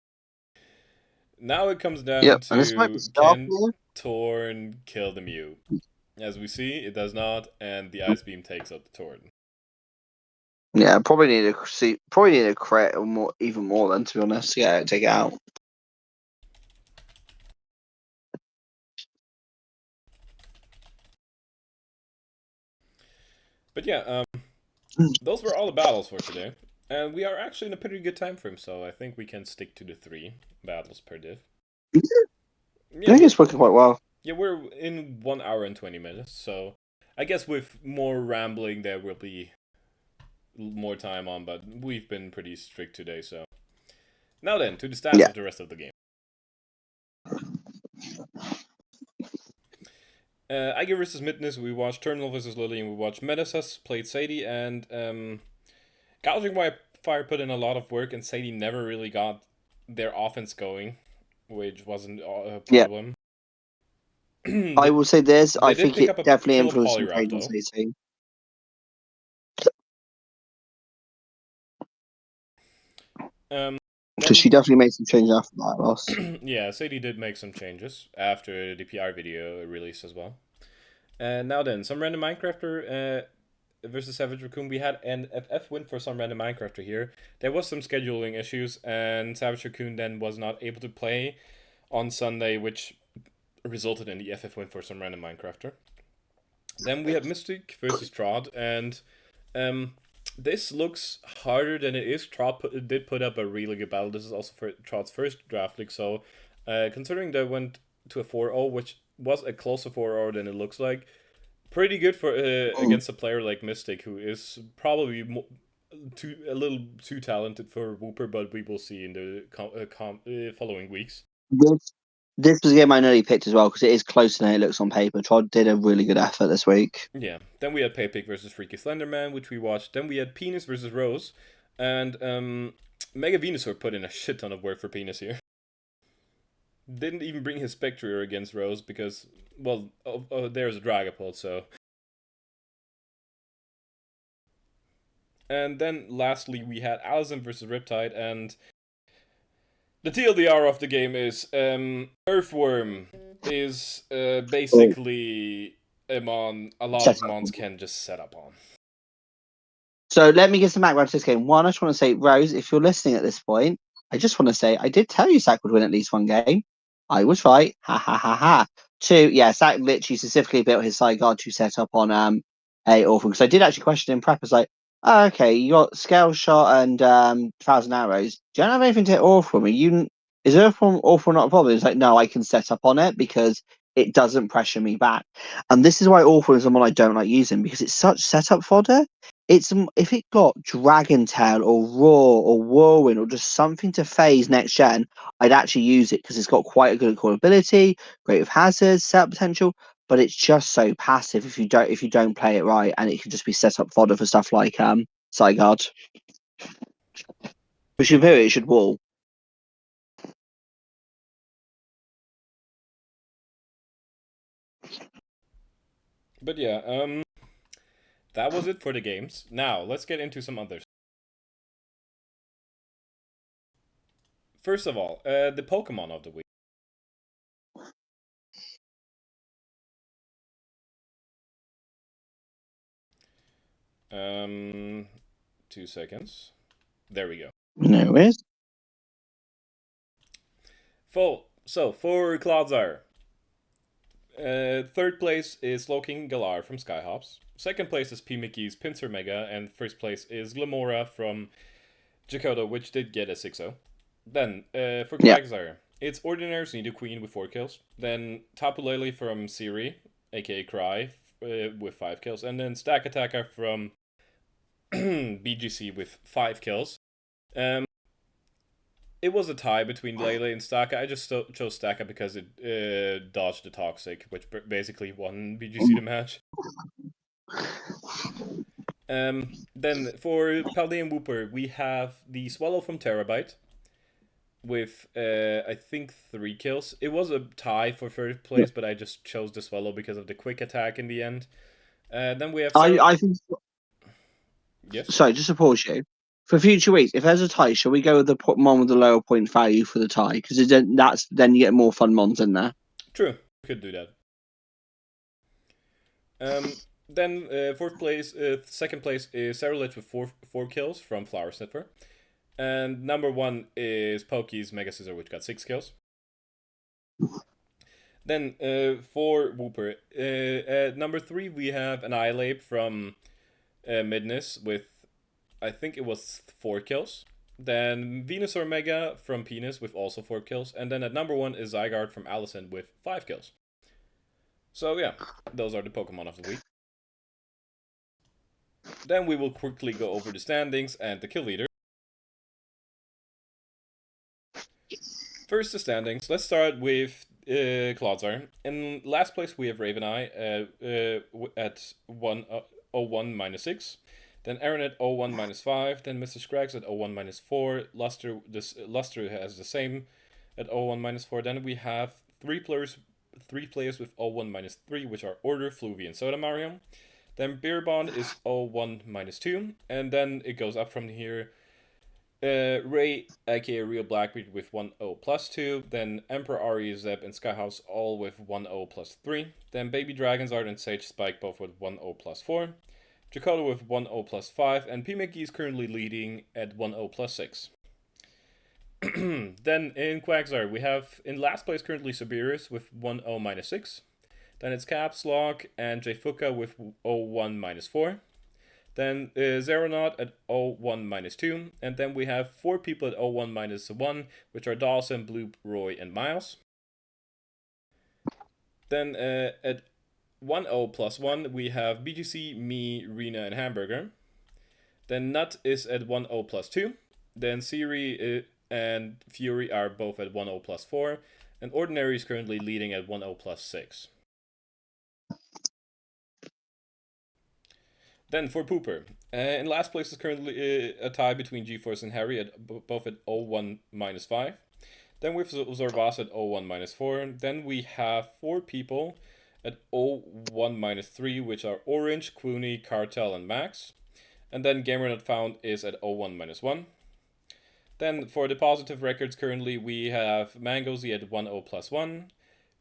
Now it comes down to can Torn kill the Mew? As we see, it does not, and the Ice Beam takes out the Torn. Yeah, probably need a crit or more, even more than, to be honest. Yeah, take it out. But yeah, those were all the battles for today. And we are actually in a pretty good time frame, so I think we can stick to the 3 battles per div. Yeah, I think it's working quite well. Yeah, we're in 1 hour and 20 minutes, so I guess with more rambling there will be more time on, but we've been pretty strict today, so. Now then, to the stats of the rest of the game. Aiger vs. Midness, we watched Terminal vs. Lily, and we watched Metasas played Sadie, and Gouging Fire put in a lot of work, and Sadie never really got their offense going, which wasn't a problem. Yeah. I will say this, I think it definitely influenced the trade on Sadie. Because she definitely made some changes after that loss. Yeah, Sadie did make some changes after the PR video release as well. And now then, some random Minecrafter versus Savage Raccoon. We had an FF win for some random Minecrafter here. There was some scheduling issues, and Savage Raccoon then was not able to play on Sunday, which resulted in the FF win for some random Minecrafter. Then we had Mystic versus Trod, and this looks harder than it is. Trod did put up a really good battle. This is also for Trod's first draft league, so considering they went to a 4-0, which was a closer 4-0 than it looks like, pretty good for against a player like Mystic, who is probably a little too talented for Wooper, but we will see in the following weeks. This was a game I nearly picked as well, because it is closer than it looks on paper. Trod did a really good effort this week. Yeah. Then we had Paypick versus Freaky Slenderman, which we watched. Then we had Penis versus Rose. And Mega Venusaur put in a shit ton of work for Penis here. Didn't even bring his Spectrier against Rose because, well, there's a Dragapult, so. And then lastly, we had Allison versus Riptide, and the TLDR of the game is Earthworm is basically a mon a lot of mons can just set up on. So let me give some background to this game. One, I just want to say, Rose, if you're listening at this point, I just want to say I did tell you Sack would win at least one game. I was right. Ha ha ha ha. 2, yeah, Sack literally specifically built his side guard to set up on a Orphan, because I did actually question in prep. I was like, oh, okay, you got Scale Shot and 1,000 Arrows. Do you not have anything to hit Orphan? Is Orphan not a problem? It's like, no, I can set up on it because it doesn't pressure me back. And this is why Awful is someone I don't like using, because it's such setup fodder. If it got Dragon Tail or Roar or Whirlwind or just something to phase next gen, I'd actually use it because it's got quite a good core ability, great with hazards, setup potential, but it's just so passive if you don't play it right, and it can just be set up fodder for stuff like Zygarde. Which in theory it should wall. But yeah, that was it for the games. Now, let's get into some others. First of all, the Pokemon of the week. Um, 2 seconds. There we go. No is. So, for Clodsire, third place is Slowking Galar from Skyhops. Second place is P. Mickey's Pinsir Mega, and first place is Glamora from Jakoto, which did get a 6-0. Then, for Quagsire, it's Ordinaire's Nidoqueen with 4 kills. Then Tapu Lele from Siri, aka Cry, with 5 kills. And then Stack Attacker from BGC with 5 kills. It was a tie between Lele and Staka. I just chose Staka because it dodged the Toxic, which basically won BGC the match. Then for Paldean Wooper, we have the Swallow from Terabyte with, I think, 3 kills. It was a tie for third place, but I just chose the Swallow because of the quick attack in the end. Then we have... I think... Yes? Sorry, just to pause you. For future weeks, if there's a tie, shall we go with the Mon with the lower point value for the tie? Because then you get more fun Mons in there. True, could do that. Then second place is Ceruledge with 4 kills from Flower Sniffer. And number 1 is Pokey's Mega Scissor, which got 6 kills. Then for Wooper, at number 3 we have Annihilate from Midness with, I think it was 4 kills. Then Venusaur Mega from Penis with also 4 kills. And then at number 1 is Zygarde from Allison with 5 kills. So yeah, those are the Pokemon of the week. Then we will quickly go over the standings and the kill leader. First, the standings. Let's start with Clodsire. In last place, we have Raveneye at 01 minus 6. Then Aaron at 01 minus 5. Then Mr. Scraggs at 01 minus 4. Luster has the same at 01 minus 4. Then we have three players with 01 minus 3, which are Order, Fluvy, and Soda Mario. Then Beerbond is 01 minus 2. And then it goes up from here. Ray, aka Real Blackbeard, with 1-0 plus 2. Then Emperor Ari, Zeb, and Skyhouse all with 1-0 plus 3. Then Baby Dragonsart and Sage Spike both with 1-0 plus 4. Jakoto with 1-0 plus 5. And P. Mickey is currently leading at 1-0 plus 6. Then in Quagsire, we have in last place currently Siberius with 1-0 minus 6. Then it's Caps, Log, and Jfuka with 0-1 minus 4. Then Zeronaut at 01 minus 2. And then we have 4 people at 01 minus 1, which are Dawson, Blue, Roy, and Miles. Then at 1-0 plus 1, we have BGC, me, Rena, and Hamburger. Then Nut is at 1-0 plus 2. Then Siri and Fury are both at 1-0 plus 4. And Ordinary is currently leading at 1-0 plus 6. Then for Pooper, in last place is currently a tie between GeForce and Harry at both at 01 minus 5. Then we have Zorvas at 01 minus 4. Then we have 4 people at 01 minus 3, which are Orange, Quooney, Cartel, and Max. And then Gamer Not Found is at 01 minus 1. Then for the positive records currently we have Mangozy at 1-0 plus 1.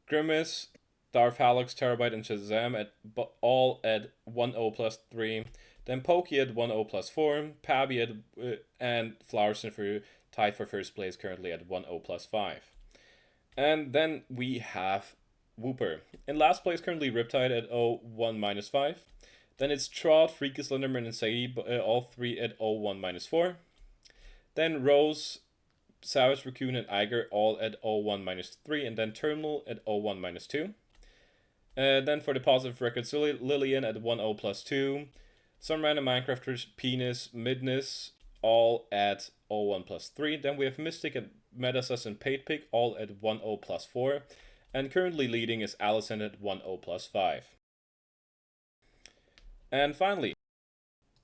Grimace, Darth Halix, Terabyte, and Shazam all at 1-0 plus 3. Then Pokey at 1-0 plus 4. Pabby and Flower Sniffer tied for first place currently at 1-0 plus 5. And then we have Wooper. In last place currently Riptide at 0-1 minus 5. Then it's Trot, Freaky Slenderman, and Sadie, all 3 at 0-1 minus 4. Then Rose, Savage Raccoon, and Iger all at 0-1 minus 3. And then Terminal at 0-1 minus 2. Then for the positive records, Lillian at 1-0 plus 2. Some random Minecrafters, Penis, Midness, all at 0-1 plus 3. Then we have Mystic and Metasus and Paidpig, all at 1-0 plus 4. And currently leading is Allison at 1-0 plus 5. And finally,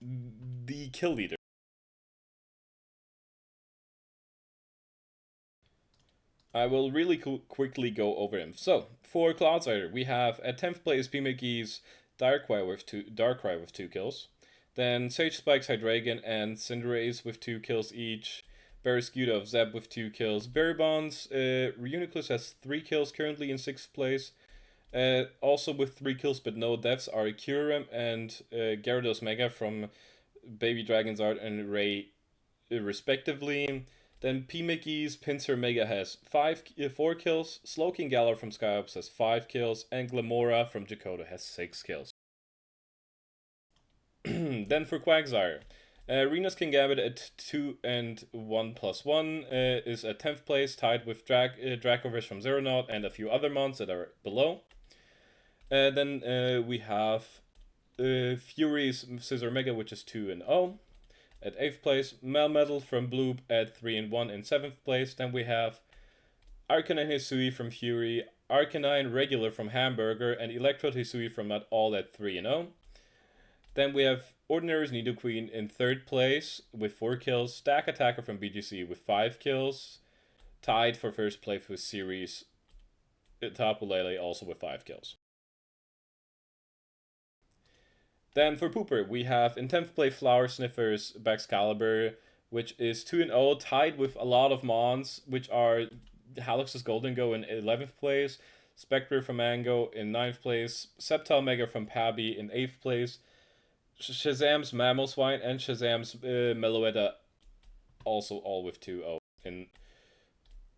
the kill leader. I will really quickly go over him. So, for Cloudsider, we have at 10th place PMcGee's Darkrai with 2 kills. Then Sage Spikes, Hydreigon, and Cinderace with 2 kills each. Barraskewda of Zeb with 2 kills. Barrybonds, Reuniclus has 3 kills currently in 6th place. Also with 3 kills but no deaths are Kyurem and Gyarados Mega from Baby Dragon's Art and Ray respectively. Then PMcGee's Pinsir Mega has 4 kills, Slowking Galar from Skyops has 5 kills, and Glamora from Jacoda has 6 kills. Then for Quagsire, Rena's Kingambit at 2 and 1 plus 1 is at 10th place, tied with Dracovish from Zeronaut and a few other mons that are below. Then we have Fury's Scizor Mega, which is 2 and 0. At 8th place, Melmetal from Bloop at 3 and 1 in 7th place. Then we have Arcanine Hisui from Fury, Arcanine Regular from Hamburger, and Electrode Hisui from Not All at 3 and 0. Then we have Ordinary's Nidoqueen in 3rd place with 4 kills, Stack Attacker from BGC with 5 kills, tied for 1st place with Series Tapu Lele also with 5 kills. Then for Pooper, we have in 10th place Flower Sniffer's Baxcalibur, which is 2 and 0, tied with a lot of mons, which are Halix's Golden Go in 11th place, Spectre from Mango in 9th place, Sceptile Mega from Pabby in 8th place, Shazam's Mamoswine and Shazam's Meloetta also all with 2-0.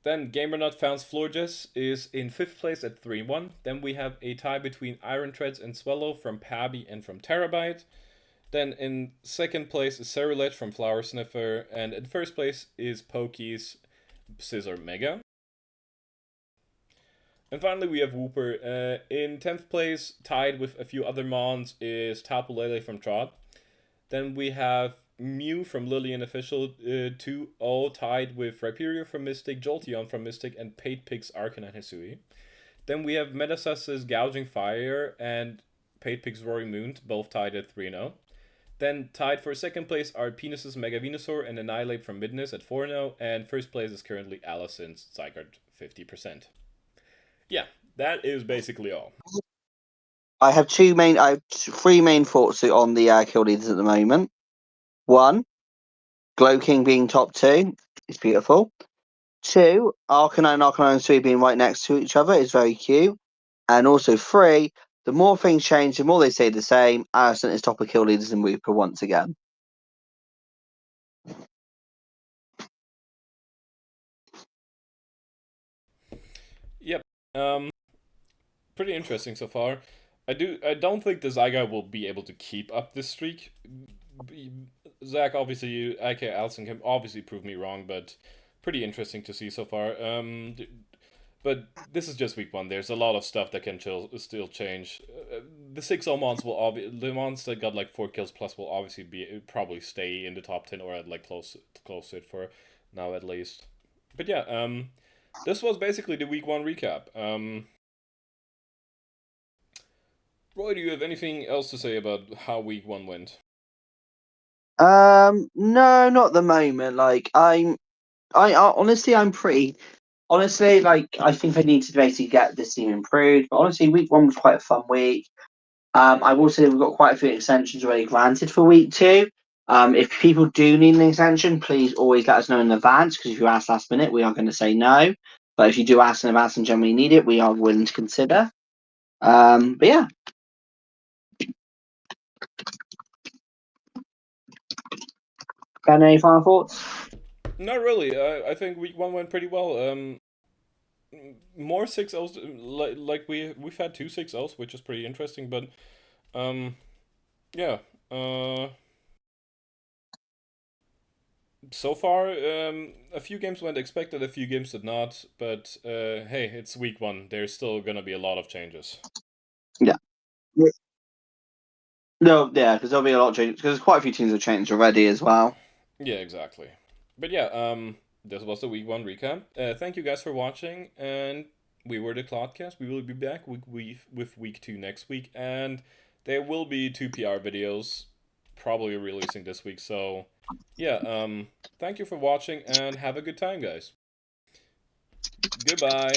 Then GamerNut Found's Florges is in 5th place at 3-1. Then we have a tie between Iron Treads and Swallow from Pabby and from Terabyte. Then in 2nd place is Ceruledge from Flower Sniffer. And in 1st place is Pokey's Scizor Mega. And finally we have Wooper. In 10th place, tied with a few other mons, is Tapu Lele from Trot. Then we have Mew from Lillian Official 2-0, tied with Rhyperior from Mystic, Jolteon from Mystic, and Paidpig's Arcanine Hisui. Then we have Metasus's Gouging Fire and Paidpig's Roaring Moon, both tied at 3-0. Then tied for 2nd place are Penis's Mega Venusaur and Annihilate from Midness at 4-0, and 1st place is currently Allison's Zygarde 50%. Yeah, that is basically all. I have three main thoughts on the kill leaders at the moment. 1, Glow King being top 2 is beautiful. 2, Arcanine and Arcanine 3 being right next to each other is very cute. And also 3, the more things change, the more they stay the same. Allison is top of kill leaders in Reaper once again. Yep. Pretty interesting so far. I don't think the Zygarde will be able to keep up this streak. Zach, obviously, IK Allison can obviously prove me wrong, but pretty interesting to see so far. But this is just week 1. There's a lot of stuff that can still change. The 6-0 mons the mons that got like 4 kills plus will obviously probably stay in the top 10 or at like close to it for now at least. But yeah, this was basically the week 1 recap. Roy, do you have anything else to say about how week 1 went? No, not at the moment. Like I honestly, I'm pretty. Honestly, like I think I need to basically get this team improved. But honestly, week 1 was quite a fun week. I will say we've got quite a few extensions already granted for week 2. If people do need an extension, please always let us know in advance, because if you ask last minute, we are going to say no. But if you do ask in advance and generally need it, we are willing to consider. But yeah. Got any final thoughts? Not really. I think week 1 went pretty well. More 6-0s, like we've had 2 6-0s, which is pretty interesting. But yeah. So far, a few games went expected, a few games did not. But hey, it's week 1. There's still gonna be a lot of changes. No, yeah, because there'll be a lot of changes. Because quite a few teams have changed already as well. Yeah, exactly. But yeah, this was the week 1 recap. Thank you guys for watching, and we were the Clodcast. We will be back with week 2 next week, and there will be 2 PR videos probably releasing this week. So yeah, thank you for watching, and have a good time, guys. Goodbye.